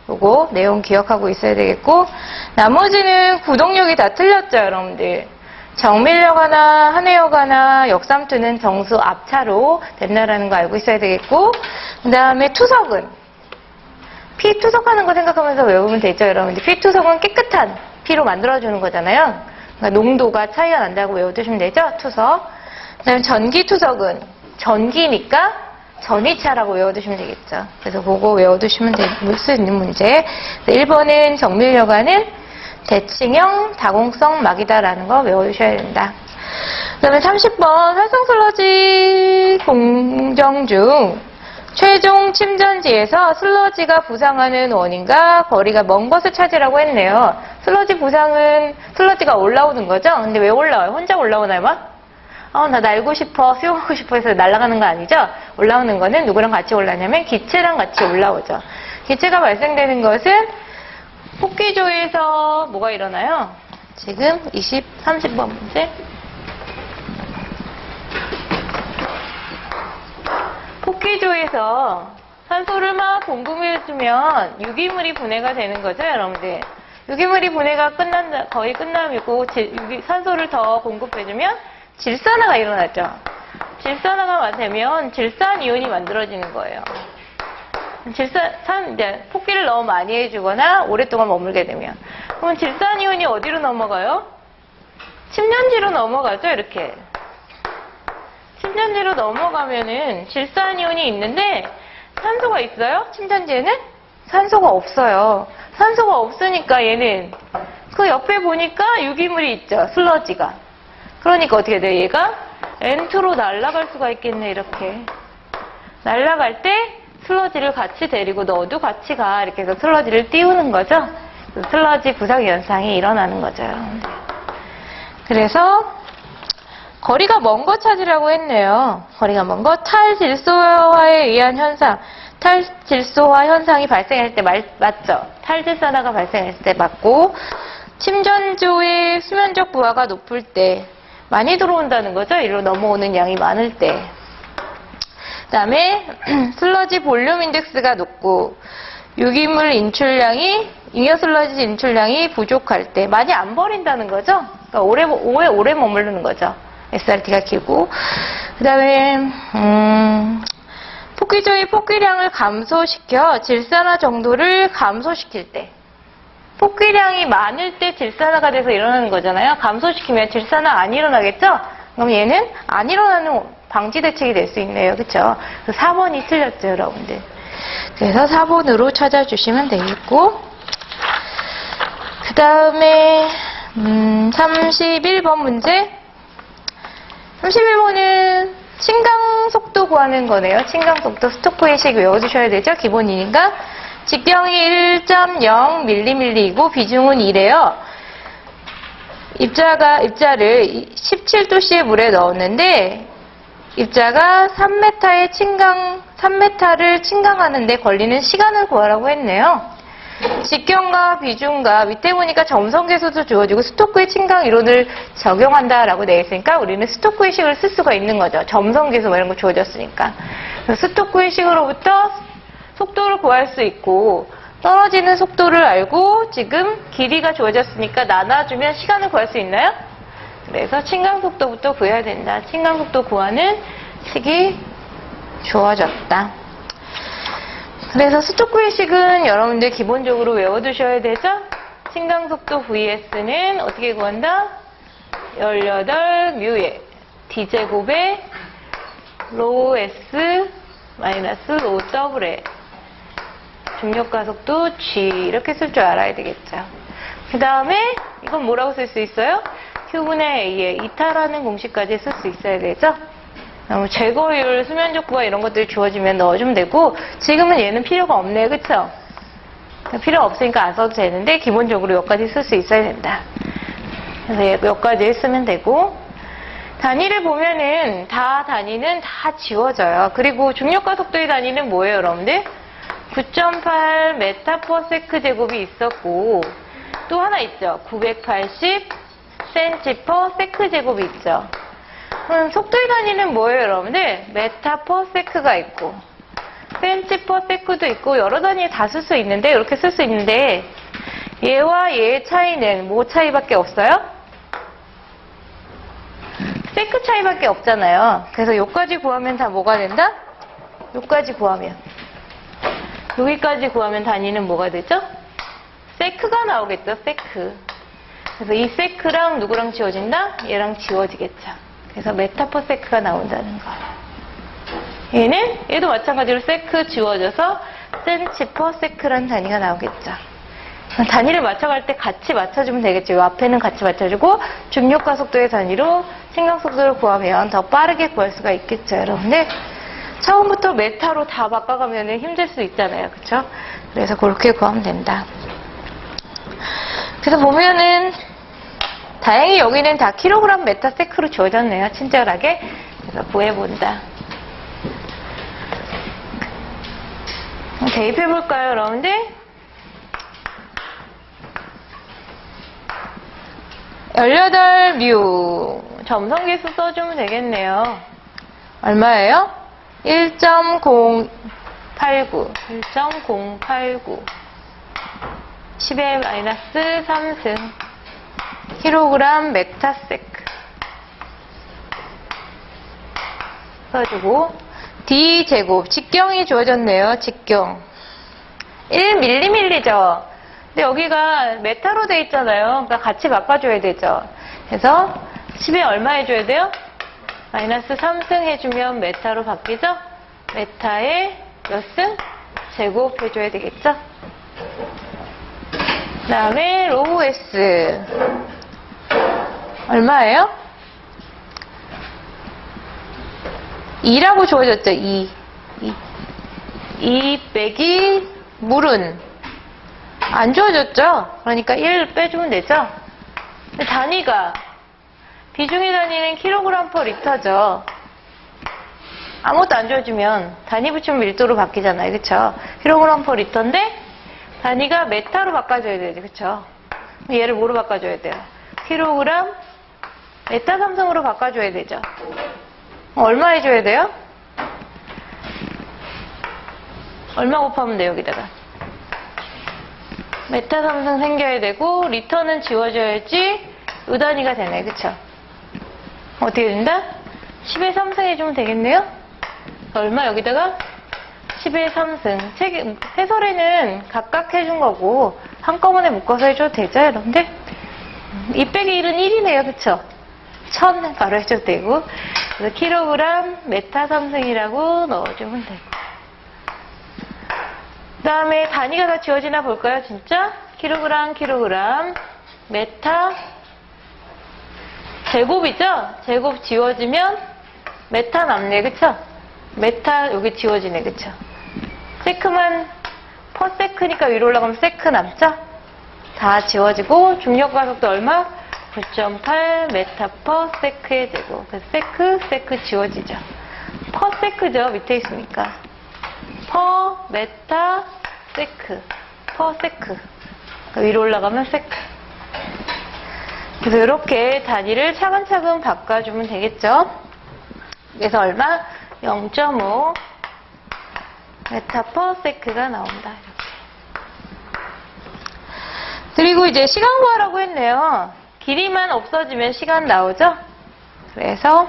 [SPEAKER 1] 요거 내용 기억하고 있어야 되겠고, 나머지는 구동력이 다 틀렸죠, 여러분들. 정밀여가나 한해여가나 역삼투는 정수 앞차로 된다라는 거 알고 있어야 되겠고, 그 다음에 투석은 피 투석하는 거 생각하면서 외우면 되죠, 여러분들. 피 투석은 깨끗한 피로 만들어주는 거잖아요. 그러니까 농도가 차이가 난다고 외워두시면 되죠, 투석. 그 다음에 전기 투석은 전기니까 전위차라고 외워두시면 되겠죠. 그래서 그거 외워두시면 될 수 있는 문제. 1번은 정밀여가는 대칭형 다공성 막이다라는 거 외워두셔야 된다. 그 다음에 30번 활성슬러지 공정 중 최종 침전지에서 슬러지가 부상하는 원인과 거리가 먼 것을 찾으라고 했네요. 슬러지 부상은 슬러지가 올라오는 거죠? 근데 왜 올라와요? 혼자 올라오나요, 막? 나 날고 싶어, 수영하고 싶어 해서 날아가는 거 아니죠? 올라오는 거는 누구랑 같이 올라냐면 기체랑 같이 올라오죠. 기체가 발생되는 것은 폭기조에서 뭐가 일어나요? 지금 30번 문제. 폭기조에서 산소를 막 공급해주면 유기물이 분해가 되는 거죠, 여러분들. 유기물이 분해가 거의 끝남이고 산소를 더 공급해주면 질산화가 일어나죠. 질산화가 되면 질산이온이 만들어지는 거예요. 이제 폭기를 너무 많이 해주거나 오랫동안 머물게 되면. 그럼 질산이온이 어디로 넘어가요? 침전지로 넘어가죠, 이렇게. 침전지로 넘어가면은 질산이온이 있는데 산소가 있어요? 침전지에는? 산소가 없어요. 산소가 없으니까 얘는 그 옆에 보니까 유기물이 있죠, 슬러지가. 그러니까 어떻게 돼요? 얘가 N2로 날아갈 수가 있겠네, 이렇게. 날아갈 때 슬러지를 같이 데리고 너도 같이 가. 이렇게 해서 슬러지를 띄우는 거죠. 슬러지 부상 현상이 일어나는 거죠. 그래서 거리가 먼 거 찾으라고 했네요. 거리가 먼 거. 탈질소화에 의한 현상. 탈질소화 현상이 발생할 때 맞죠? 탈질산화가 발생했을 때 맞고, 침전조의 수면적 부하가 높을 때 많이 들어온다는 거죠. 이리로 넘어오는 양이 많을 때. 그 다음에 슬러지 볼륨 인덱스가 높고 유기물 인출량이 잉여 슬러지 인출량이 부족할 때 많이 안 버린다는 거죠. 그러니까 오래 머무르는 거죠. SRT가 길고. 그 다음에 폭기조의 폭기량을 감소시켜 질산화 정도를 감소시킬 때. 폭기량이 많을 때 질산화가 돼서 일어나는 거잖아요. 감소시키면 질산화 안 일어나겠죠? 그럼 얘는 안 일어나는 방지 대책이 될 수 있네요. 그쵸? 4번이 틀렸죠, 여러분들. 그래서 4번으로 찾아주시면 되겠고, 그 다음에 31번 문제. 31번은 침강속도 구하는 거네요. 침강속도 스토크의식 외워두셔야 되죠. 기본이니까. 직경이 1.0mm이고 비중은 2래요. 입자를 17도씨의 물에 넣었는데 입자가 3m를 침강하는데 걸리는 시간을 구하라고 했네요. 직경과 비중과 밑에 보니까 점성계수도 주어지고 스토크의 침강 이론을 적용한다라고 되어 있으니까 우리는 스토크의 식을 쓸 수가 있는 거죠. 점성계수 이런 거 주어졌으니까. 스토크의 식으로부터 속도를 구할 수 있고 떨어지는 속도를 알고 지금 길이가 주어졌으니까 나눠주면 시간을 구할 수 있나요? 그래서 침강속도부터 구해야 된다. 침강속도 구하는 식이 주어졌다. 그래서 스토크의 식은 여러분들 기본적으로 외워두셔야 되죠? 침강속도 VS는 어떻게 구한다? 18μ의 D제곱에 rho S 마이너스 rho W에 중력가속도 G 이렇게 쓸 줄 알아야 되겠죠. 그 다음에 이건 뭐라고 쓸 수 있어요? Q분의 A에 이타라는 공식까지 쓸 수 있어야 되죠. 제거율, 수면적부가 이런 것들이 주어지면 넣어주면 되고 지금은 얘는 필요가 없네요. 그쵸? 필요 없으니까 안 써도 되는데 기본적으로 여기까지 쓸 수 있어야 된다. 그래서 여기까지 쓰면 되고 단위를 보면은 단위는 다 지워져요. 그리고 중력가속도의 단위는 뭐예요, 여러분들? 9.8 메타/세크 제곱이 있었고 또 하나 있죠. 980 cm/세크 제곱이 있죠. 그럼 속도의 단위는 뭐예요, 여러분들? 메타/세크가 있고 cm/세크도 있고 여러 단위 다 쓸 수 있는데 이렇게 쓸 수 있는데 얘와 얘의 차이는 뭐 차이밖에 없어요? 세크 차이밖에 없잖아요. 그래서 여기까지 구하면 다 뭐가 된다? 여기까지 구하면 여기까지 구하면 단위는 뭐가 되죠? 세크가 나오겠죠, 세크. 그래서 이 세크랑 누구랑 지워진다? 얘랑 지워지겠죠. 그래서 메타/세크가 나온다는 거. 얘도 마찬가지로 세크 지워져서 cm/세크라는 단위가 나오겠죠. 단위를 맞춰갈 때 같이 맞춰주면 되겠죠. 이 앞에는 같이 맞춰주고 중력가속도의 단위로 침강속도를 구하면 더 빠르게 구할 수가 있겠죠, 여러분들. 처음부터 메타로 다 바꿔가면 힘들 수 있잖아요. 그쵸? 그래서 그렇게 구하면 된다. 그래서 보면은 다행히 여기는 다 킬로그램 메타세크로 주어졌네요. 친절하게. 그래서 구해본다. 대입해볼까요, 여러분들? 18μ 점성계수 써주면 되겠네요. 얼마예요? 1.089 10의 마이너스 3승 킬로그램 메타세크 써주고 D제곱 직경이 주어졌네요. 직경 1mm죠. 근데 여기가 메타로 돼 있잖아요. 그러니까 같이 바꿔줘야 되죠. 그래서 10에 얼마 해줘야 돼요? 마이너스 3승 해주면 메타로 바뀌죠? 메타에 몇 승? 제곱 해줘야 되겠죠? 그 다음에 로우 S 얼마예요? 2라고 주어졌죠? 2 빼기 물은 안 주어졌죠? 그러니까 1 빼주면 되죠? 근데 단위가 비중의 단위는 kg/L죠. 아무것도 안 주어주면 단위 붙이면 밀도로 바뀌잖아요. 그쵸? kg/L인데 단위가 메타로 바꿔줘야 되죠. 그쵸? 얘를 뭐로 바꿔줘야 돼요? kg 메타 삼성으로 바꿔줘야 되죠. 얼마 해줘야 돼요? 얼마 곱하면 돼요, 여기다가? 메타 삼성 생겨야 되고 리터는 지워져야지 요 단위가 되네. 그쵸? 어떻게 된다? 10의 3승 해주면 되겠네요? 얼마 여기다가? 10의 3승. 해설에는 각각 해준 거고 한꺼번에 묶어서 해줘도 되죠, 여러분들? 2 빼기 1은 1이네요. 그쵸? 1000 바로 해줘도 되고. 그래서 킬로그램 메타 3승이라고 넣어주면 되고. 다음에 단위가 다 지워지나 볼까요? 진짜? 킬로그램, 킬로그램, 메타, 제곱이죠? 제곱 지워지면 메타 남네, 그쵸? 메타 여기 지워지네, 그쵸? 세크만 퍼세크니까 위로 올라가면 세크 남죠? 다 지워지고 중력 가속도 얼마? 9.8 메타 퍼세크의 제곱. 그래서 세크 지워지죠. 퍼세크죠, 밑에 있으니까. 퍼 메타 세크, 퍼세크. 위로 올라가면 세크. 그래서 이렇게 단위를 차근차근 바꿔주면 되겠죠. 그래서 얼마? 0.5 메타 퍼세크가 나온다. 이렇게. 그리고 이제 시간 구하라고 했네요. 길이만 없어지면 시간 나오죠? 그래서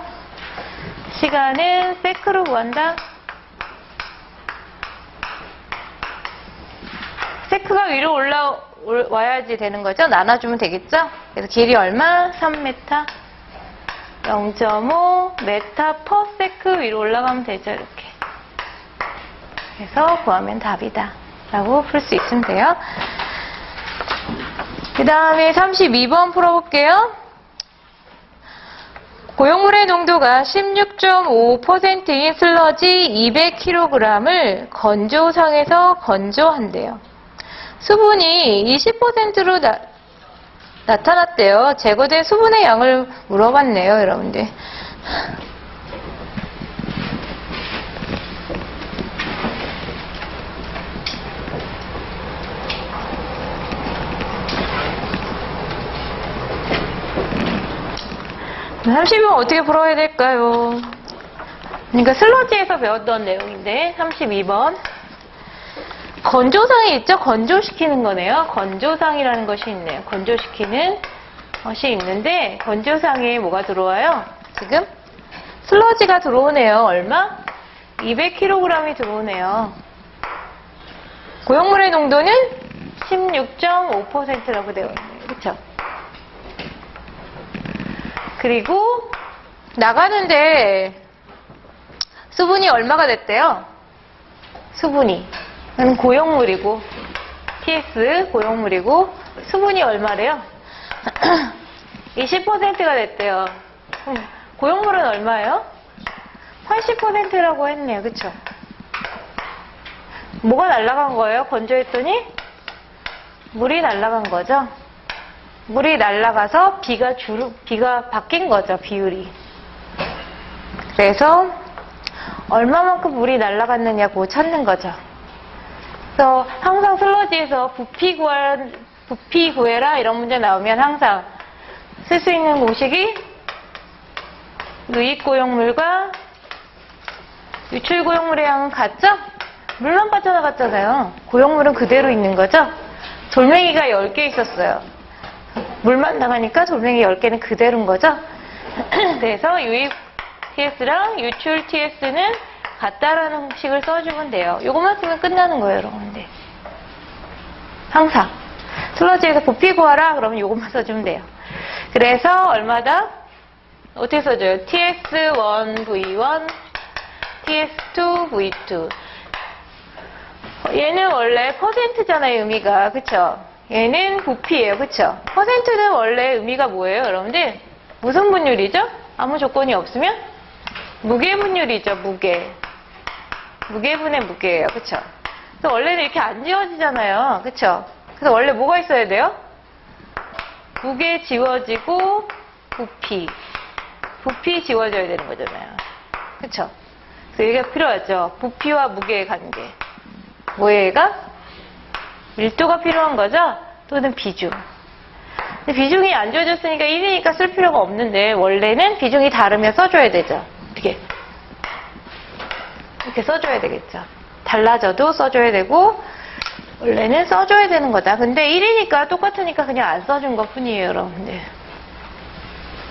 [SPEAKER 1] 시간은 세크로 구한다. 세크가 위로 올라와야지 되는 거죠? 나눠주면 되겠죠? 그래서 길이 얼마? 3m. 0.5 메타 퍼 세크 위로 올라가면 되죠, 이렇게. 그래서 구하면 답이다 라고 풀 수 있으면 돼요. 그 다음에 32번 풀어볼게요. 고용물의 농도가 16.5%인 슬러지 200kg을 건조상에서 건조한대요. 수분이 20%로 나타났대요. 제거된 수분의 양을 물어봤네요, 여러분들. 네, 30번 어떻게 풀어야 될까요? 그러니까 슬러지에서 배웠던 내용인데 32번 건조상이 있죠? 건조시키는 거네요. 건조상이라는 것이 있네요. 건조시키는 것이 있는데 건조상에 뭐가 들어와요? 지금 슬러지가 들어오네요. 얼마? 200kg이 들어오네요. 고용물의 농도는 16.5%라고 되어 있네요. 그렇죠? 그리고 나가는데 수분이 얼마가 됐대요? 수분이 고용물이고 TS 고용물이고 수분이 얼마래요? 20%가 됐대요. 고용물은 얼마예요? 80%라고 했네요. 그쵸? 뭐가 날아간 거예요? 건조했더니 물이 날아간 거죠? 물이 날아가서 비가 바뀐 거죠, 비율이. 그래서 얼마만큼 물이 날아갔느냐고 찾는 거죠. 그래서 항상 슬러지에서 부피 구해라 이런 문제 나오면 항상 쓸 수 있는 공식이 유입고용물과 유출고용물의 양은 같죠? 물만 빠져나갔잖아요. 고용물은 그대로 있는 거죠? 돌멩이가 10개 있었어요. 물만 나가니까 돌멩이 10개는 그대로인 거죠? 그래서 유입 TS랑 유출 TS는 같다라는 식을 써주면 돼요. 요것만 쓰면 끝나는 거예요, 여러분들. 항상. 슬러지에서 부피 구하라 그러면 요것만 써주면 돼요. 그래서 얼마다? 어떻게 써줘요? TS1 V1, TS2 V2. 얘는 원래 퍼센트잖아요, 의미가. 그쵸? 얘는 부피예요. 그쵸? 퍼센트는 원래 의미가 뭐예요, 여러분들? 무슨 분율이죠? 아무 조건이 없으면? 무게 분율이죠, 무게. 무게분의 무게예요. 그쵸? 그래서 원래는 이렇게 안 지워지잖아요. 그쵸? 그래서 원래 뭐가 있어야 돼요? 무게 지워지고 부피. 부피 지워져야 되는 거잖아요. 그쵸? 그래서 얘가 필요하죠. 부피와 무게의 관계. 뭐예요, 얘가? 밀도가 필요한 거죠? 또는 비중. 근데 비중이 안 지워졌으니까 1이니까 쓸 필요가 없는데 원래는 비중이 다르면 써줘야 되죠. 이렇게 써줘야 되겠죠. 달라져도 써줘야 되고 원래는 써줘야 되는 거다. 근데 1이니까 똑같으니까 그냥 안 써준 것 뿐이에요, 여러분들.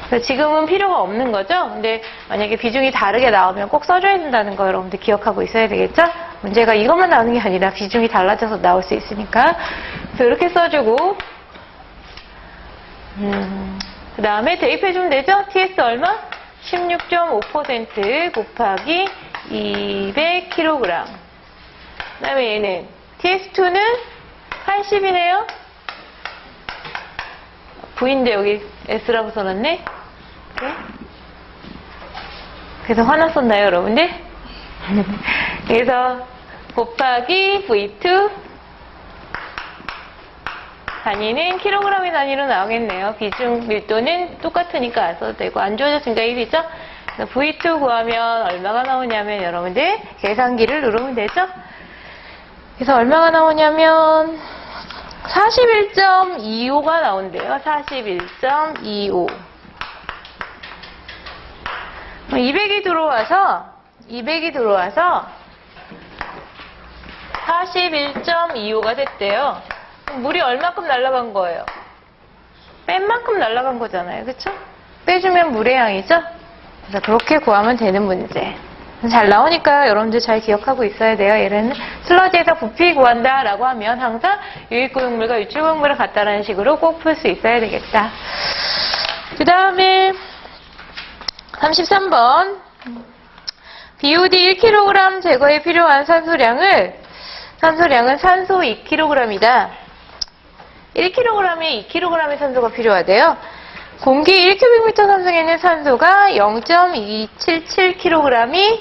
[SPEAKER 1] 그래서 지금은 필요가 없는 거죠. 근데 만약에 비중이 다르게 나오면 꼭 써줘야 된다는 거 여러분들 기억하고 있어야 되겠죠. 문제가 이것만 나오는 게 아니라 비중이 달라져서 나올 수 있으니까. 그래서 이렇게 써주고 그 다음에 대입해주면 되죠. TS 얼마? 16.5% 곱하기 200kg. 그 다음에 얘는 케이스2는 80이네요. V인데 여기 S라고 써놨네. 그래? 그래서 화났었나요, 여러분들? 그래서 곱하기 V2 단위는 킬로그램의 단위로 나오겠네요. 비중 밀도는 똑같으니까 안 써도 되고 안 주어졌으니까 1이죠. V2 구하면 얼마가 나오냐면 여러분들 계산기를 누르면 되죠. 그래서 얼마가 나오냐면 41.25가 나온대요. 41.25. 200이 들어와서 41.25가 됐대요. 물이 얼마큼 날아간 거예요? 뺀 만큼 날아간 거잖아요. 그쵸? 빼주면 물의 양이죠? 그래서 그렇게 구하면 되는 문제. 잘 나오니까 여러분들 잘 기억하고 있어야 돼요. 얘는 슬러지에서 부피 구한다 라고 하면 항상 유입고용물과 유출고용물을 같다라는 식으로 꼭 풀 수 있어야 되겠다. 그 다음에 33번 BOD 1kg 제거에 필요한 산소량은 산소 2kg이다. 1kg에 2kg의 산소가 필요하대요. 공기 1km 산성에는 산소가 0.277kg이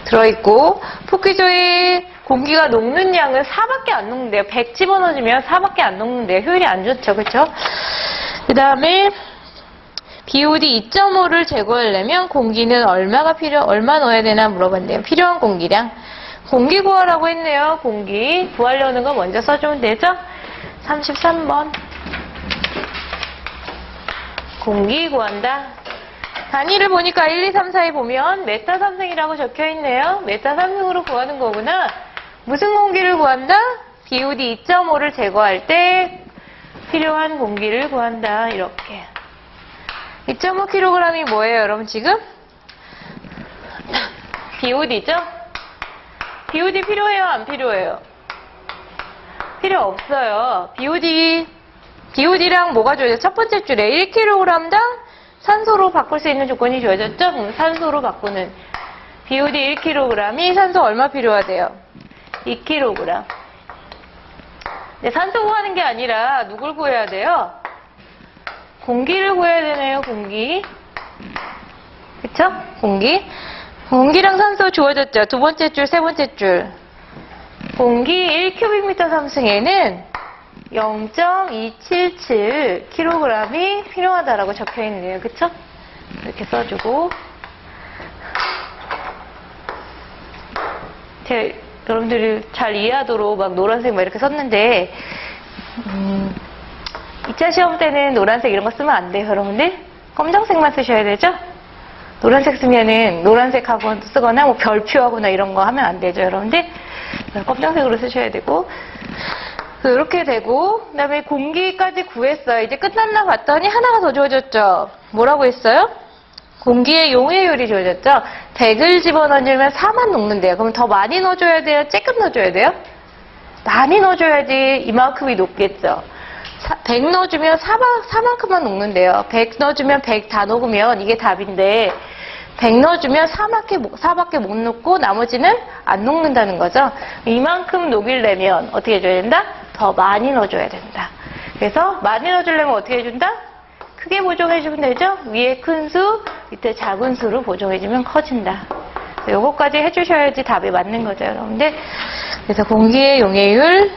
[SPEAKER 1] 들어있고 폭기조에 공기가 녹는 양은 4밖에 안 녹는데요. 100 집어넣어주면 4밖에 안 녹는데요. 효율이 안 좋죠. 그렇죠? 그 다음에 BOD 2.5를 제거하려면 공기는 얼마 넣어야 되나 물어봤는데요. 필요한 공기량. 공기 구하라고 했네요. 공기 구하려는 거 먼저 써주면 되죠? 33번. 공기 구한다. 단위를 보니까 1, 2, 3, 4에 보면 메타 삼승이라고 적혀 있네요. 메타 삼승으로 구하는 거구나. 무슨 공기를 구한다? BOD 2.5를 제거할 때 필요한 공기를 구한다. 이렇게. 2.5kg이 뭐예요, 여러분 지금? BOD죠? BOD 필요해요, 안 필요해요? 필요 없어요. BOD랑 뭐가 주어졌죠? 첫 번째 줄에 1kg당 산소로 바꿀 수 있는 조건이 주어졌죠? 산소로 바꾸는 BOD 1kg이 산소 얼마 필요하대요? 2kg. 근데 산소 구하는 게 아니라 누굴 구해야 돼요? 공기를 구해야 되네요. 공기. 그쵸? 공기랑 산소 주어졌죠? 두 번째 줄, 세 번째 줄. 공기 1km 삼승에는 0.277kg이 필요하다라고 적혀 있네요. 그쵸? 이렇게 써주고. 여러분들이 잘 이해하도록 막 노란색 막 이렇게 썼는데, 2차 시험 때는 노란색 이런 거 쓰면 안 돼요, 여러분들. 검정색만 쓰셔야 되죠? 노란색 쓰면은 노란색하고 쓰거나 뭐 별표하거나 이런 거 하면 안 되죠, 여러분들. 검정색으로 쓰셔야 되고. 이렇게 되고, 그 다음에 공기까지 구했어요. 이제 끝났나 봤더니 하나가 더 주어졌죠. 뭐라고 했어요? 공기의 용해율이 주어졌죠. 100을 집어넣으면 4만 녹는데요. 그럼 더 많이 넣어줘야 돼요? 조금 넣어줘야 돼요? 많이 넣어줘야지 이만큼이 녹겠죠. 100 넣어주면 4만큼만 녹는데요. 100 넣어주면 100 다 녹으면 이게 답인데 100 넣어주면 4밖에 못 녹고 나머지는 안 녹는다는 거죠. 이만큼 녹이려면 어떻게 해줘야 된다? 더 많이 넣어줘야 된다. 그래서 많이 넣어주려면 어떻게 해준다? 크게 보정해주면 되죠? 위에 큰 수, 밑에 작은 수로 보정해주면 커진다. 요거까지 해주셔야지 답이 맞는 거죠, 여러분들. 그래서 공기의 용해율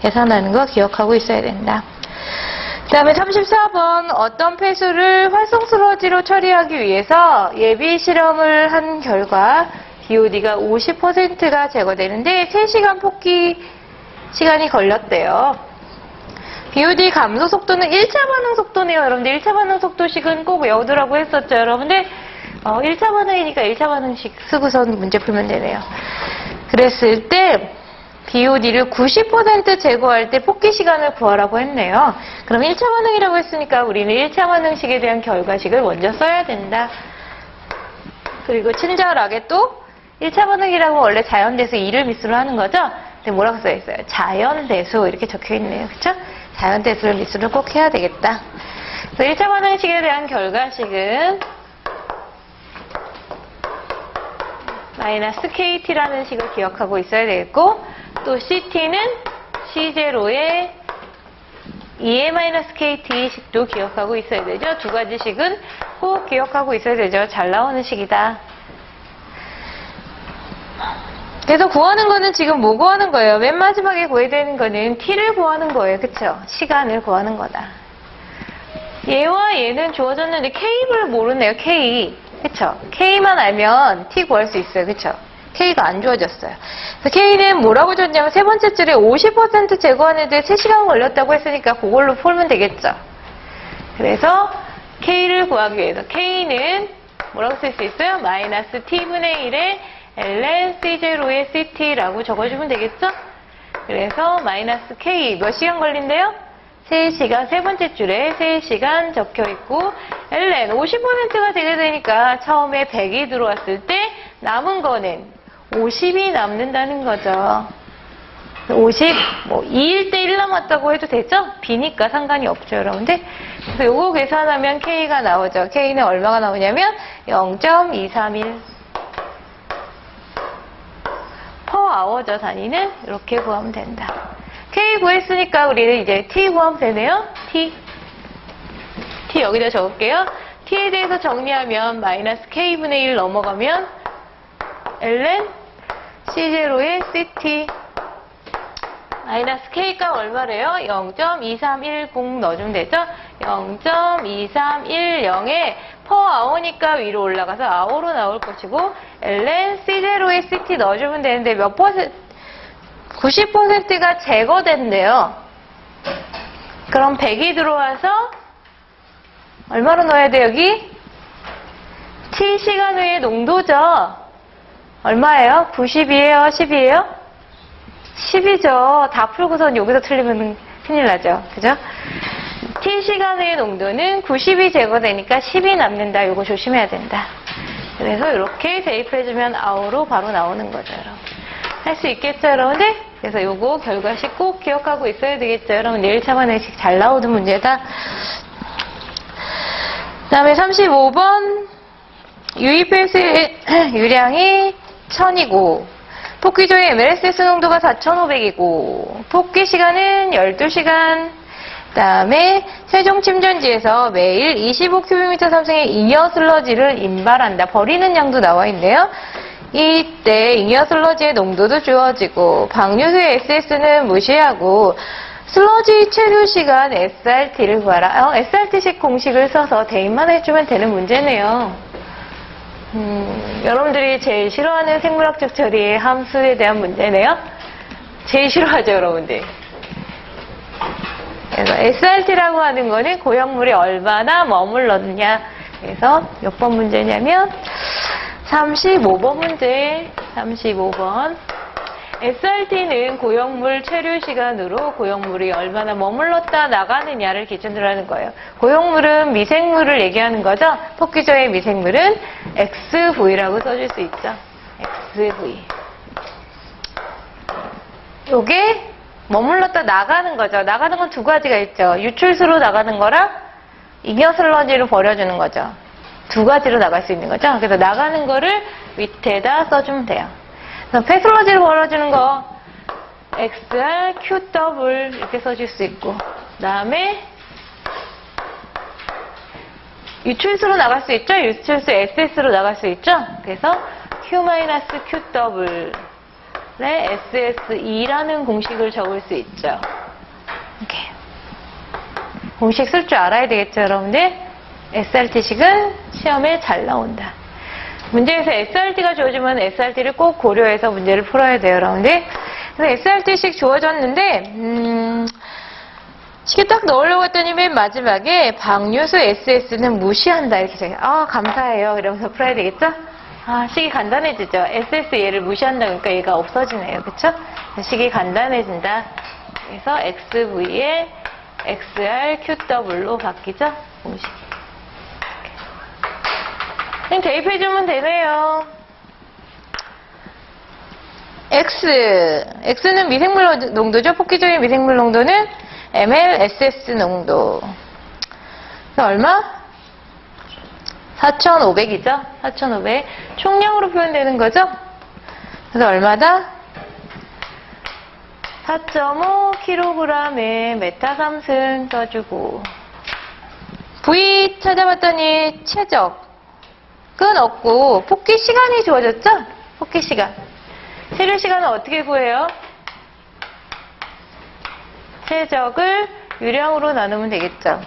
[SPEAKER 1] 계산하는 거 기억하고 있어야 된다. 그 다음에 34번 어떤 폐수를 활성슬러지로 처리하기 위해서 예비 실험을 한 결과 BOD가 50%가 제거되는데 3시간 폭기 시간이 걸렸대요. BOD 감소 속도는 1차 반응 속도네요. 여러분들 1차 반응 속도식은 꼭 외우더라고 했었죠. 여러분들 1차 반응이니까 1차 반응식 쓰고선 문제 풀면 되네요. 그랬을 때 BOD를 90% 제거할 때 폭기 시간을 구하라고 했네요. 그럼 1차 반응이라고 했으니까 우리는 1차 반응식에 대한 결과식을 먼저 써야 된다. 그리고 친절하게 또 1차 반응이라고 원래 자연대수 2를 미수로 하는 거죠? 근데 뭐라고 써있어요? 자연대수 이렇게 적혀있네요. 그쵸? 자연대수를 미수를 꼭 해야 되겠다. 그래서 1차 반응식에 대한 결과식은 마이너스 KT라는 식을 기억하고 있어야 되겠고, 또 CT는 C0의 2a-KT 식도 기억하고 있어야 되죠. 두 가지 식은 꼭 기억하고 있어야 되죠. 잘 나오는 식이다. 그래서 구하는 거는 지금 뭐 구하는 거예요? 맨 마지막에 구해야 되는 거는 t를 구하는 거예요. 그쵸? 시간을 구하는 거다. 얘와 얘는 주어졌는데 k를 모르네요. k. 그쵸? k만 알면 t 구할 수 있어요. 그쵸? k가 안 주어졌어요. 그래서 k는 뭐라고 줬냐면 세 번째 줄에 50% 제거하는데 3시간 걸렸다고 했으니까 그걸로 풀면 되겠죠. 그래서 k를 구하기 위해서 k는 뭐라고 쓸 수 있어요? 마이너스 t분의 1에 ln c0의 ct라고 적어주면 되겠죠? 그래서 마이너스 k 몇 시간 걸린대요? 3시간, 세 번째 줄에 3시간 적혀있고 ln 50%가 되게 되니까 처음에 100이 들어왔을 때 남은 거는 50이 남는다는 거죠. 50, 뭐 2일 때 1 남았다고 해도 되죠? B니까 상관이 없죠, 여러분들. 그래서 요거 계산하면 K가 나오죠. K는 얼마가 나오냐면 0.231 per hour죠, 단위는. 이렇게 구하면 된다. K 구했으니까 우리는 이제 T 구하면 되네요. T 여기다 적을게요. T에 대해서 정리하면 마이너스 K분의 1 넘어가면 ln C0의 CT 마이너스 K가 얼마래요? 0.2310 넣어주면 되죠? 0.2310에 per hour니까 위로 올라가서 hour로 나올 것이고 ln C0의 CT 넣어주면 되는데 몇 퍼센트? 90%가 제거된대요. 그럼 100이 들어와서 얼마로 넣어야 돼 여기? T시간 후의 농도죠. 얼마예요? 90이에요? 10이에요? 10이죠. 다 풀고선 여기서 틀리면 큰일 나죠. 그죠? T시간 후의 농도는 90이 제거되니까 10이 남는다. 이거 조심해야 된다. 그래서 이렇게 대입해주면 hour로 바로 나오는 거죠, 여러분. 할 수 있겠죠, 여러분들? 그래서 요거 결과식 꼭 기억하고 있어야 되겠죠, 여러분. 1차 반응식 잘 나오는 문제다. 그 다음에 35번 유입폐수의 유량이 1000이고 폭기조의 MLSS 농도가 4500이고 폭기 시간은 12시간 그 다음에 세종 침전지에서 매일 25km 삼성의 잉여 슬러지를 인발한다. 버리는 양도 나와 있네요. 이때 잉여 슬러지의 농도도 주어지고 방류수의 SS는 무시하고 슬러지 체류 시간 SRT를 구하라. SRT식 공식을 써서 대입만 해주면 되는 문제네요. 여러분들이 제일 싫어하는 생물학적 처리의 함수에 대한 문제네요. 제일 싫어하죠, 여러분들. 그래서 SRT라고 하는 거는 고형물이 얼마나 머물렀냐. 그래서 몇 번 문제냐면 35번 문제. 35번. SRT는 고형물 체류 시간으로 고형물이 얼마나 머물렀다 나가느냐를 기준으로 하는 거예요. 고형물은 미생물을 얘기하는 거죠. 폭기조의 미생물은 XV라고 써줄 수 있죠. XV. 요게 머물렀다 나가는 거죠. 나가는 건 두 가지가 있죠. 유출수로 나가는 거랑 잉여 슬러지로 버려주는 거죠. 두 가지로 나갈 수 있는 거죠. 그래서 나가는 거를 밑에다 써주면 돼요. 폐슬러지를 버려주는 거 XR, QW 이렇게 써줄 수 있고 그 다음에 유출수로 나갈 수 있죠? 유출수 SS로 나갈 수 있죠? 그래서 Q-QW의 SSE라는 공식을 적을 수 있죠. 이렇게 공식 쓸 줄 알아야 되겠죠, 여러분들? SRT식은 시험에 잘 나온다. 문제에서 SRT가 주어지면 SRT를 꼭 고려해서 문제를 풀어야 돼요, 여러분들. 그래서 SRT식 주어졌는데, 식에 딱 넣으려고 했더니 맨 마지막에 방류수 SS는 무시한다. 이렇게 적어요. 감사해요. 이러면서 풀어야 되겠죠? 식이 간단해지죠? SS 얘를 무시한다. 그러니까 얘가 없어지네요. 그쵸? 식이 간단해진다. 그래서 XV에 XR, QW로 바뀌죠? 공식. 그냥 대입해주면 되네요. X는 미생물 농도죠. 폭기적인 미생물 농도는 MLSS 농도. 얼마? 4,500이죠. 4,500. 총량으로 표현되는 거죠. 그래서 얼마다? 4.5kg의 메타삼승 써주고 V 찾아봤더니 최적은 없고 복귀 시간이 주어졌죠? 복귀 시간. 체류 시간은 어떻게 구해요? 최적을 유량으로 나누면 되겠죠.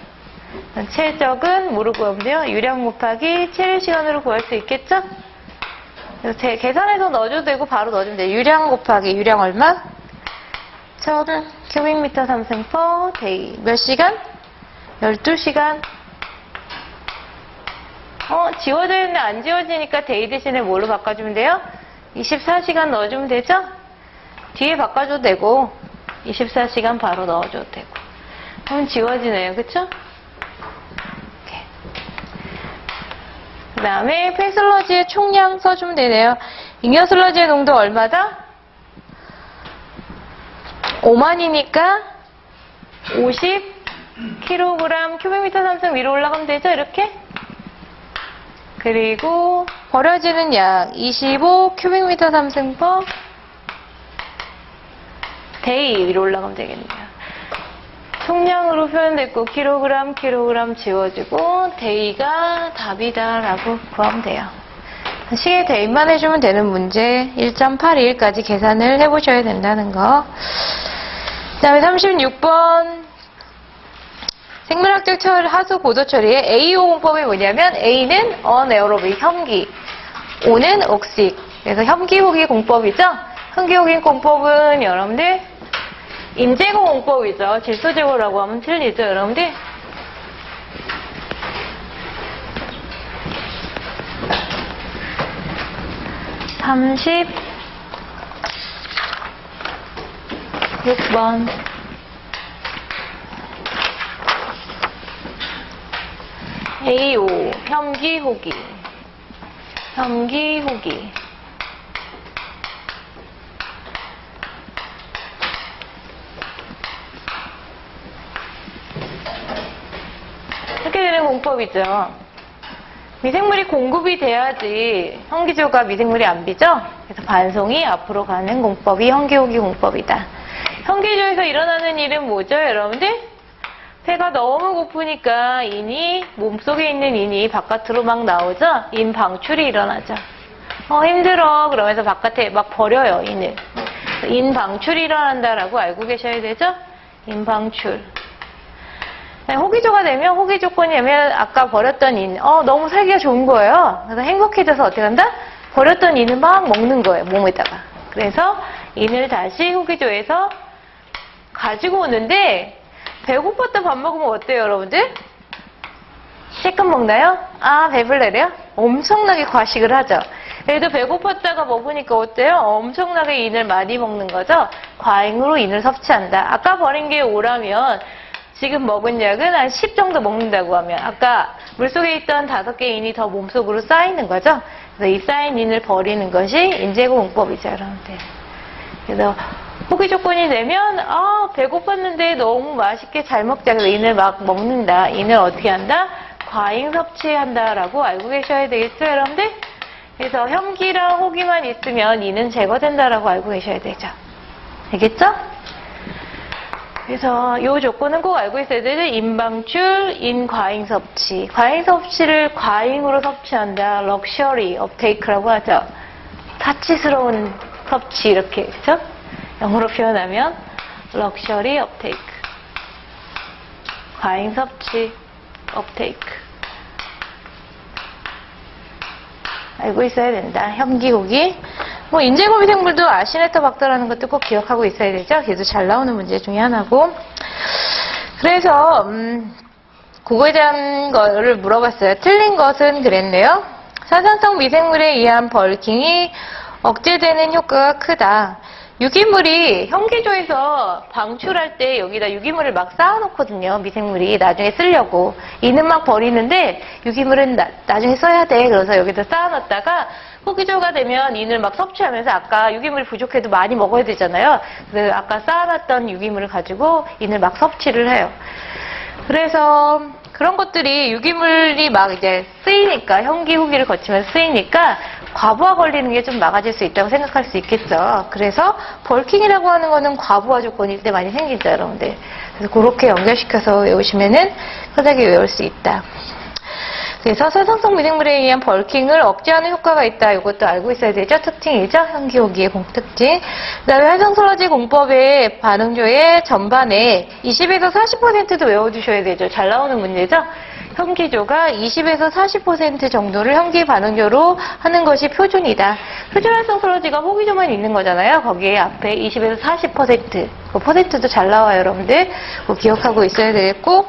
[SPEAKER 1] 최적은 뭐로 구하면 돼요? 유량 곱하기 체류 시간으로 구할 수 있겠죠? 그래서 계산해서 넣어줘도 되고 바로 넣어주면 돼요. 유량 곱하기 유량 얼마? 1000 큐빅미터 삼승 per day. 몇 시간? 12시간. 지워져 있는데 안 지워지니까 데이 대신에 뭘로 바꿔주면 돼요? 24시간 넣어주면 되죠? 뒤에 바꿔줘도 되고 24시간 바로 넣어줘도 되고 그럼 지워지네요. 그쵸? 그 다음에 폐슬러지의 총량 써주면 되네요. 잉여슬러지의 농도 얼마다? 5만이니까 50kg 큐빅미터 삼승 위로 올라가면 되죠? 이렇게. 그리고 버려지는 양 25 큐빅미터 삼승 per day 위로 올라가면 되겠네요. 총량으로 표현됐고 킬로그램 지워지고 day가 답이다 라고 구하면 돼요. 시계 대입만 해주면 되는 문제 1.81까지 계산을 해보셔야 된다는 거. 그 다음에 36번 생물학적 하수 고도 처리의 AO 공법이 뭐냐면 A는 어네어로빅 혐기, O는 옥식. 그래서 혐기호기 공법이죠. 혐기호기 공법은 여러분들 인제고 공법이죠. 질소제고라고 하면 틀리죠, 여러분들. (36번) AO 혐기호기 이렇게 되는 공법이죠. 미생물이 공급이 돼야지 현기조가 미생물이 안 비죠? 그래서 반송이 앞으로 가는 공법이 현기호기 공법이다. 현기조에서 일어나는 일은 뭐죠, 여러분들? 배가 너무 고프니까 몸속에 있는 인이 바깥으로 막 나오죠? 인 방출이 일어나죠. 힘들어. 그러면서 바깥에 막 버려요, 인을. 인 방출이 일어난다라고 알고 계셔야 되죠? 인 방출. 호기조가 되면 호기 조건이 되면 아까 버렸던 인, 너무 살기가 좋은 거예요. 그래서 행복해져서 어떻게 한다? 버렸던 인을 막 먹는 거예요, 몸에다가. 그래서 인을 다시 호기조에서 가지고 오는데 배고팠다 밥 먹으면 어때요, 여러분들? 쬐끔 먹나요? 배불러요? 엄청나게 과식을 하죠. 그래도 배고팠다가 먹으니까 어때요? 엄청나게 인을 많이 먹는 거죠. 과잉으로 인을 섭취한다. 아까 버린 게 5라면 지금 먹은 약은 한 10 정도 먹는다고 하면 아까 물속에 있던 5개의 인이 더 몸속으로 쌓이는 거죠. 그래서 이 쌓인 인을 버리는 것이 인제고 공법이죠, 여러분들. 그래서 호기 조건이 되면 배고팠는데 너무 맛있게 잘 먹자. 그래서 인을 막 먹는다. 인을 어떻게 한다? 과잉 섭취한다라고 알고 계셔야 되겠죠, 여러분들? 그래서 혐기랑 호기만 있으면 인은 제거된다라고 알고 계셔야 되죠. 알겠죠? 그래서 이 조건은 꼭 알고 있어야 되는 인방출, 인과잉 섭취. 과잉 섭취를 과잉으로 섭취한다. 럭셔리 업테이크라고 하죠. 사치스러운 섭취 이렇게 그렇죠? 영어로 표현하면 럭셔리 업테이크. 과잉 섭취 업테이크. 알고 있어야 된다. 혐기호기. 인제고 미생물도 아시네터박터라는 것도 꼭 기억하고 있어야 되죠. 걔도 잘 나오는 문제 중에 하나고. 그래서 그거에 대한 거를 물어봤어요. 틀린 것은 그랬네요. 산산성 미생물에 의한 벌킹이 억제되는 효과가 크다. 유기물이 현기조에서 방출할 때 여기다 유기물을 막 쌓아놓거든요. 미생물이 나중에 쓰려고. 이는 막 버리는데 유기물은 나중에 써야 돼. 그래서 여기다 쌓아놨다가 호기조가 되면 인을 막 섭취하면서 아까 유기물이 부족해도 많이 먹어야 되잖아요. 그래서 아까 쌓아놨던 유기물을 가지고 인을 막 섭취를 해요. 그래서 그런 것들이 유기물이 막 이제 쓰이니까 현기 후기를 거치면서 쓰이니까 과부하 걸리는 게 좀 막아질 수 있다고 생각할 수 있겠죠. 그래서 벌킹이라고 하는 거는 과부하 조건일 때 많이 생기죠, 여러분들. 그래서 그렇게 연결시켜서 외우시면은 편하게 외울 수 있다. 그래서 산성성 미생물에 의한 벌킹을 억제하는 효과가 있다. 이것도 알고 있어야 되죠. 특징이죠. 현기호기의 공특징. 그 다음에 활성슬러지 공법의 반응조의 전반에 20에서 40%도 외워두셔야 되죠. 잘 나오는 문제죠. 현기조가 20에서 40% 정도를 현기 반응조로 하는 것이 표준이다. 표준 활성슬러지가 호기조만 있는 거잖아요. 거기에 앞에 20에서 40%. 그 퍼센트도 잘 나와요, 여러분들. 그거 기억하고 있어야 되겠고.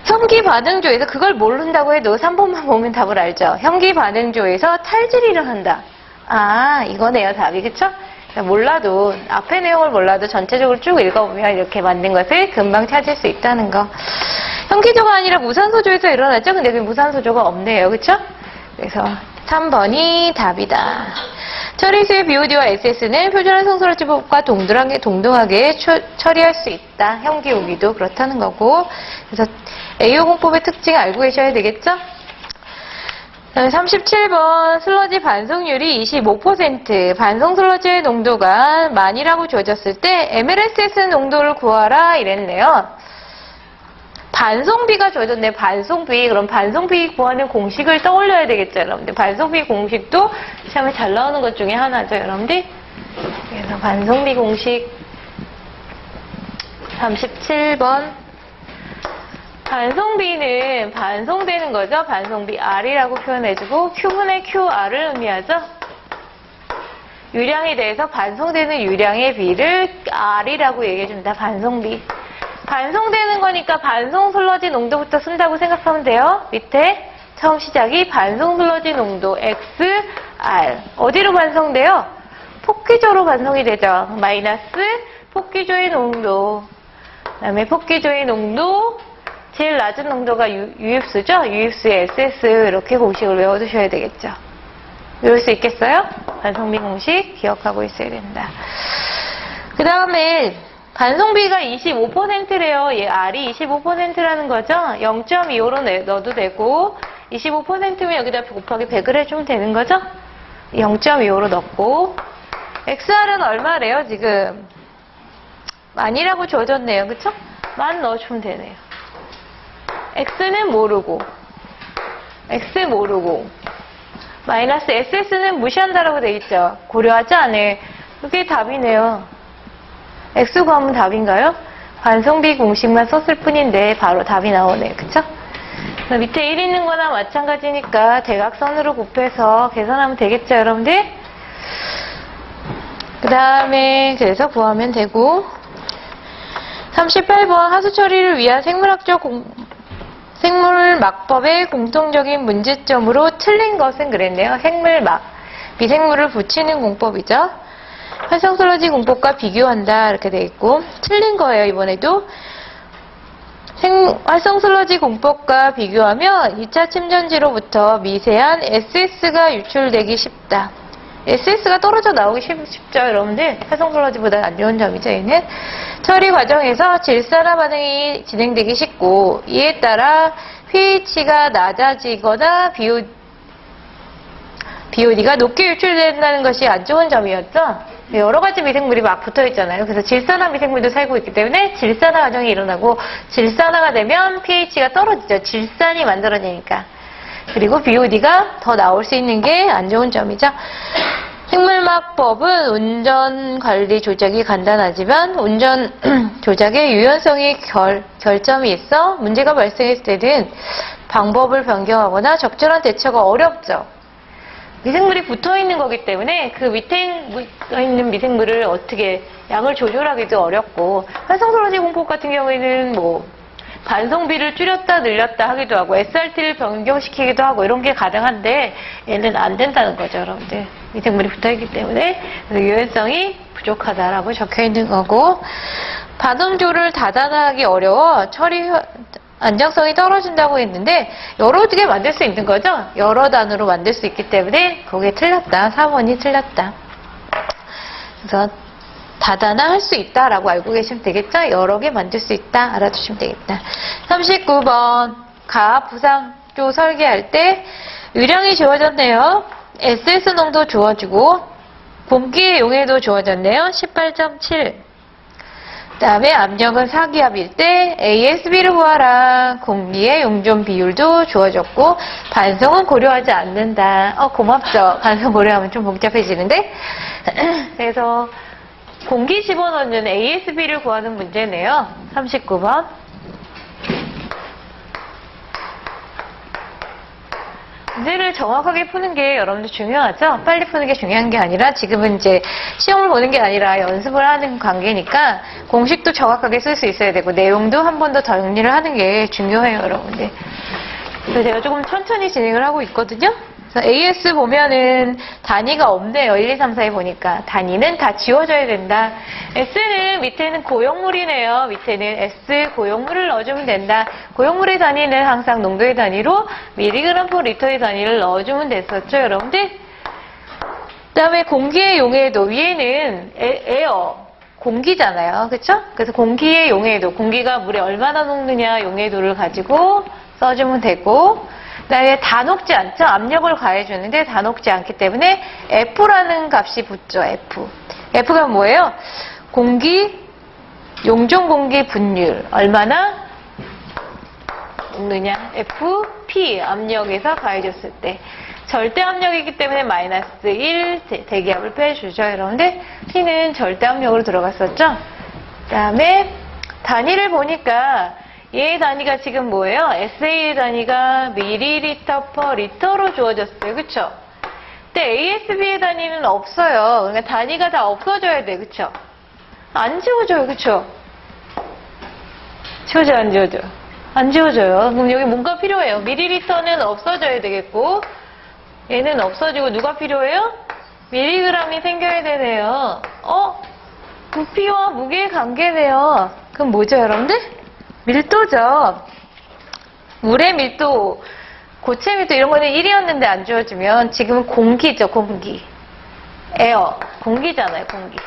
[SPEAKER 1] 현기 반응조에서 그걸 모른다고 해도 3번만 보면 답을 알죠. 현기 반응조에서 탈질이 일어난다. 아, 이거네요, 답이. 그쵸? 몰라도, 앞에 내용을 몰라도 전체적으로 쭉 읽어보면 이렇게 만든 것을 금방 찾을 수 있다는 거. 현기조가 아니라 무산소조에서 일어나죠? 근데 그 무산소조가 없네요. 그쵸? 그래서 3번이 답이다. 처리수의 BOD와 SS는 표준한 성소라지법과 동등하게 처리할 수 있다. 현기호기도 그렇다는 거고. 그래서 AO 공법의 특징 알고 계셔야 되겠죠? 37번 슬러지 반송률이 25%. 반송 슬러지의 농도가 만이라고 주어졌을 때 MLSS 농도를 구하라 이랬네요. 반송비가 주어졌네. 반송비. 그럼 반송비 구하는 공식을 떠올려야 되겠죠, 여러분들. 반송비 공식도 시험에 잘 나오는 것 중에 하나죠, 여러분들. 그래서 반송비 공식 37번. 반송비는 반송되는 거죠. 반송비 R이라고 표현해주고 Q분의 QR을 의미하죠. 유량에 대해서 반송되는 유량의 비를 R이라고 얘기해줍니다. 반송비. 반송되는 거니까 반송 슬러지 농도부터 쓴다고 생각하면 돼요. 밑에 처음 시작이 반송 슬러지 농도 XR. 어디로 반송돼요? 폭기조로 반송이 되죠. 마이너스 폭기조의 농도. 그 다음에 폭기조의 농도 제일 낮은 농도가 유입수죠. 유입수의 SS 이렇게 공식을 외워두셔야 되겠죠. 외울 수 있겠어요? 반송비 공식 기억하고 있어야 된다. 그 다음에 반송비가 25%래요. 얘 R이 25%라는 거죠. 0.25로 넣어도 되고 25%면 여기다 곱하기 100을 해주면 되는 거죠. 0.25로 넣고 XR은 얼마래요? 지금 만이라고 주어졌네요. 그쵸? 만 넣어주면 되네요. X는 모르고 X 모르고 마이너스 SS는 무시한다라고 되어있죠. 고려하지 않을. 그게 답이네요. X 구하면 답인가요? 반송비 공식만 썼을 뿐인데 바로 답이 나오네요. 그쵸? 밑에 1 있는 거나 마찬가지니까 대각선으로 곱해서 계산하면 되겠죠, 여러분들? 그 다음에 그래서 구하면 되고 38번 하수 처리를 위한 생물막법의 공통적인 문제점으로 틀린 것은 그랬네요. 생물막. 미생물을 붙이는 공법이죠. 활성슬러지 공법과 비교한다 이렇게 돼 있고 틀린 거예요. 이번에도 활성슬러지 공법과 비교하면 2차 침전지로부터 미세한 SS가 유출되기 쉽다. SS가 떨어져 나오기 쉽죠, 여러분들. 활성슬러지보다 안 좋은 점이죠, 얘는. 처리 과정에서 질산화 반응이 진행되기 쉽고 이에 따라 pH가 낮아지거나 BOD가 높게 유출된다는 것이 안 좋은 점이었죠. 여러 가지 미생물이 막 붙어 있잖아요. 그래서 질산화 미생물도 살고 있기 때문에 질산화 과정이 일어나고 질산화가 되면 pH가 떨어지죠. 질산이 만들어지니까. 그리고 BOD가 더 나올 수 있는 게 안 좋은 점이죠. 생물막법은 운전 관리 조작이 간단하지만 운전 조작의 유연성이 결점이 있어 문제가 발생했을 때는 방법을 변경하거나 적절한 대처가 어렵죠. 미생물이 붙어 있는 거기 때문에 그 밑에 있는 미생물을 어떻게 양을 조절하기도 어렵고 활성슬러지 공법 같은 경우에는 뭐 반송비를 줄였다 늘렸다 하기도 하고 SRT를 변경시키기도 하고 이런 게 가능한데 얘는 안 된다는 거죠, 여러분들. 미생물이 붙어있기 때문에 그래서 유연성이 부족하다라고 적혀있는 거고 반응조를 다단하기 어려워 처리 안정성이 떨어진다고 했는데 여러 개 만들 수 있는 거죠. 여러 단으로 만들 수 있기 때문에 거기에 틀렸다. 4번이 틀렸다. 그래서 다단화 할 수 있다라고 알고 계시면 되겠죠? 여러 개 만들 수 있다 알아두시면 되겠다. 39번 가부상조 설계할 때 유량이 주어졌네요. SS 농도 주어지고 공기의 용해도 주어졌네요. 18.7. 그 다음에 압력은 4기압일 때 ASB를 구하라. 공기의 용존 비율도 주어졌고 반성은 고려하지 않는다. 고맙죠. 반성 고려하면 좀 복잡해지는데. 그래서 공기 집어넣는 ASB를 구하는 문제네요. 39번. 문제를 정확하게 푸는 게 여러분들 중요하죠? 빨리 푸는 게 중요한 게 아니라 지금은 이제 시험을 보는 게 아니라 연습을 하는 관계니까 공식도 정확하게 쓸 수 있어야 되고 내용도 한 번 더 정리를 하는 게 중요해요, 여러분들. 그래서 제가 조금 천천히 진행을 하고 있거든요. 그래서 AS 보면은 단위가 없네요. 1, 2, 3, 4에 보니까. 단위는 다 지워져야 된다. S는 밑에는 고용물이네요. 밑에는 S 고용물을 넣어주면 된다. 고용물의 단위는 항상 농도의 단위로 mg/L의 단위를 넣어주면 됐었죠, 여러분들? 그 다음에 공기의 용해도 위에는 에어 공기잖아요. 그쵸? 그래서 공기의 용해도 공기가 물에 얼마나 녹느냐 용해도를 가지고 써주면 되고 그 다음에 다 녹지 않죠? 압력을 가해주는데 다 녹지 않기 때문에 F라는 값이 붙죠. F. F가 뭐예요? 공기, 용존 공기 분율. 얼마나 녹느냐? FP 압력에서 가해줬을 때. 절대 압력이기 때문에 마이너스 1 대기압을 빼주죠. 여러분들 T는 절대 압력으로 들어갔었죠? 그 다음에 단위를 보니까 얘의 단위가 지금 뭐예요? SA의 단위가 ml/L로 주어졌어요. 그쵸? 근데 ASB의 단위는 없어요. 그러니까 단위가 다 없어져야 돼. 그쵸? 안 지워져요. 그쵸? 지워져요? 안 지워져요? 안 지워져요. 그럼 여기 뭔가 필요해요. ml는 없어져야 되겠고 얘는 없어지고 누가 필요해요? 밀리그램이 생겨야 되네요. 부피와 무게의 관계네요. 그럼 뭐죠, 여러분들? 밀도죠. 물의 밀도, 고체 밀도 이런 거는 1이었는데 안 주어지면 지금은 공기죠, 공기. 에어. 공기잖아요, 공기.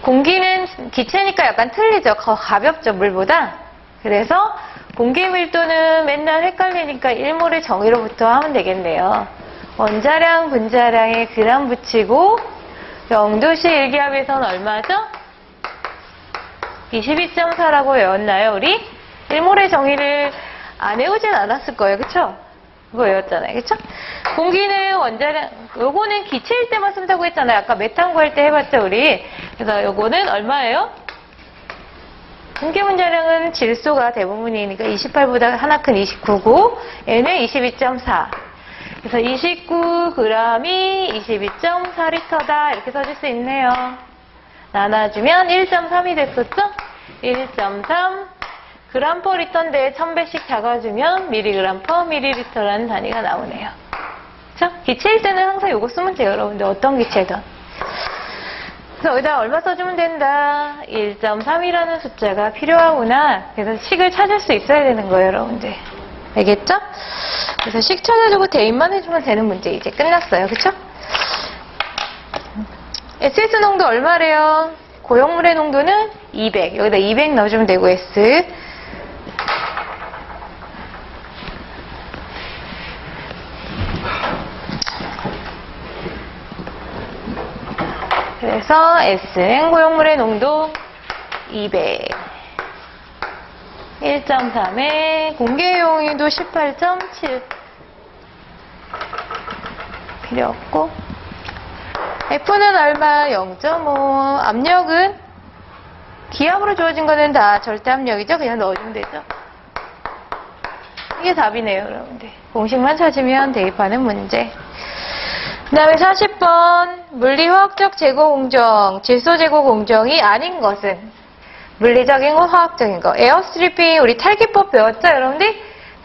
[SPEAKER 1] 공기는 기체니까 약간 틀리죠. 가볍죠, 물보다. 그래서 공기 밀도는 맨날 헷갈리니까 1몰의 정의로부터 하면 되겠네요. 원자량, 분자량에 그램 붙이고 0도씨 1기압에선 얼마죠? 22.4라고 외웠나요, 우리? 1몰의 정의를 안 외우진 않았을 거예요, 그쵸? 그거 외웠잖아요, 그쵸? 공기는 원자량, 요거는 기체일 때만 쓴다고 했잖아요. 아까 메탄 구할 때 해봤죠, 우리? 그래서 요거는 얼마예요? 공기 분자량은 질소가 대부분이니까 28보다 하나 큰 29고, 얘는 22.4. 그래서 29g이 22.4L다. 이렇게 써줄 수 있네요. 나눠주면 1.3이 됐었죠? 1.3 g/L인데 1000배씩 작아주면 mg/ml라는 단위가 나오네요. 그쵸? 기체일 때는 항상 이거 쓰면 돼요, 여러분들. 어떤 기체든. 그래서 여기다 얼마 써주면 된다? 1.3이라는 숫자가 필요하구나. 그래서 식을 찾을 수 있어야 되는 거예요, 여러분들. 알겠죠? 그래서 식 찾아주고 대입만 해주면 되는 문제 이제 끝났어요. 그쵸? SS 농도 얼마래요? 고용물의 농도는 200. 여기다 200 넣어주면 되고 S. 그래서 S는 고용물의 농도 200. 1.3에 공기의 용해도 18.7 필요 없고 F는 얼마? 0.5 압력은 기압으로 주어진 거는 다 절대 압력이죠? 그냥 넣어주면 되죠? 이게 답이네요, 여러분들. 공식만 찾으면 대입하는 문제. 그 다음에 40번 물리화학적 제고 공정, 질소 제고 공정이 아닌 것은 물리적인 거, 화학적인 거. 에어스트리핑 우리 탈기법 배웠죠, 여러분들?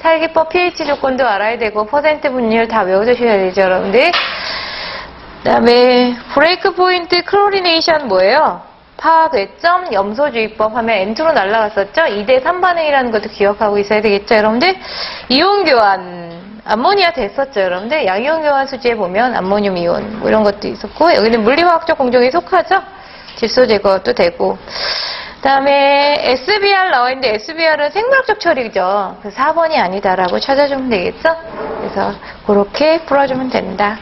[SPEAKER 1] 탈기법 pH 조건도 알아야 되고 퍼센트 분율 다 외워두셔야 되죠, 여러분들? 그 다음에 브레이크 포인트 클로리네이션 뭐예요? 파괴점 염소주의법 하면 N2로 날라갔었죠? 2대 3반응이라는 것도 기억하고 있어야 되겠죠, 여러분들? 이온 교환 암모니아 됐었죠, 여러분들? 양이온 교환 수지에 보면 암모늄 이온 뭐 이런 것도 있었고 여기는 물리화학적 공정에 속하죠? 질소 제거도 되고 그 다음에 SBR 나와 있는데 SBR은 생물학적 처리죠. 그래서 4번이 아니다라고 찾아주면 되겠죠? 그래서 그렇게 풀어주면 된다.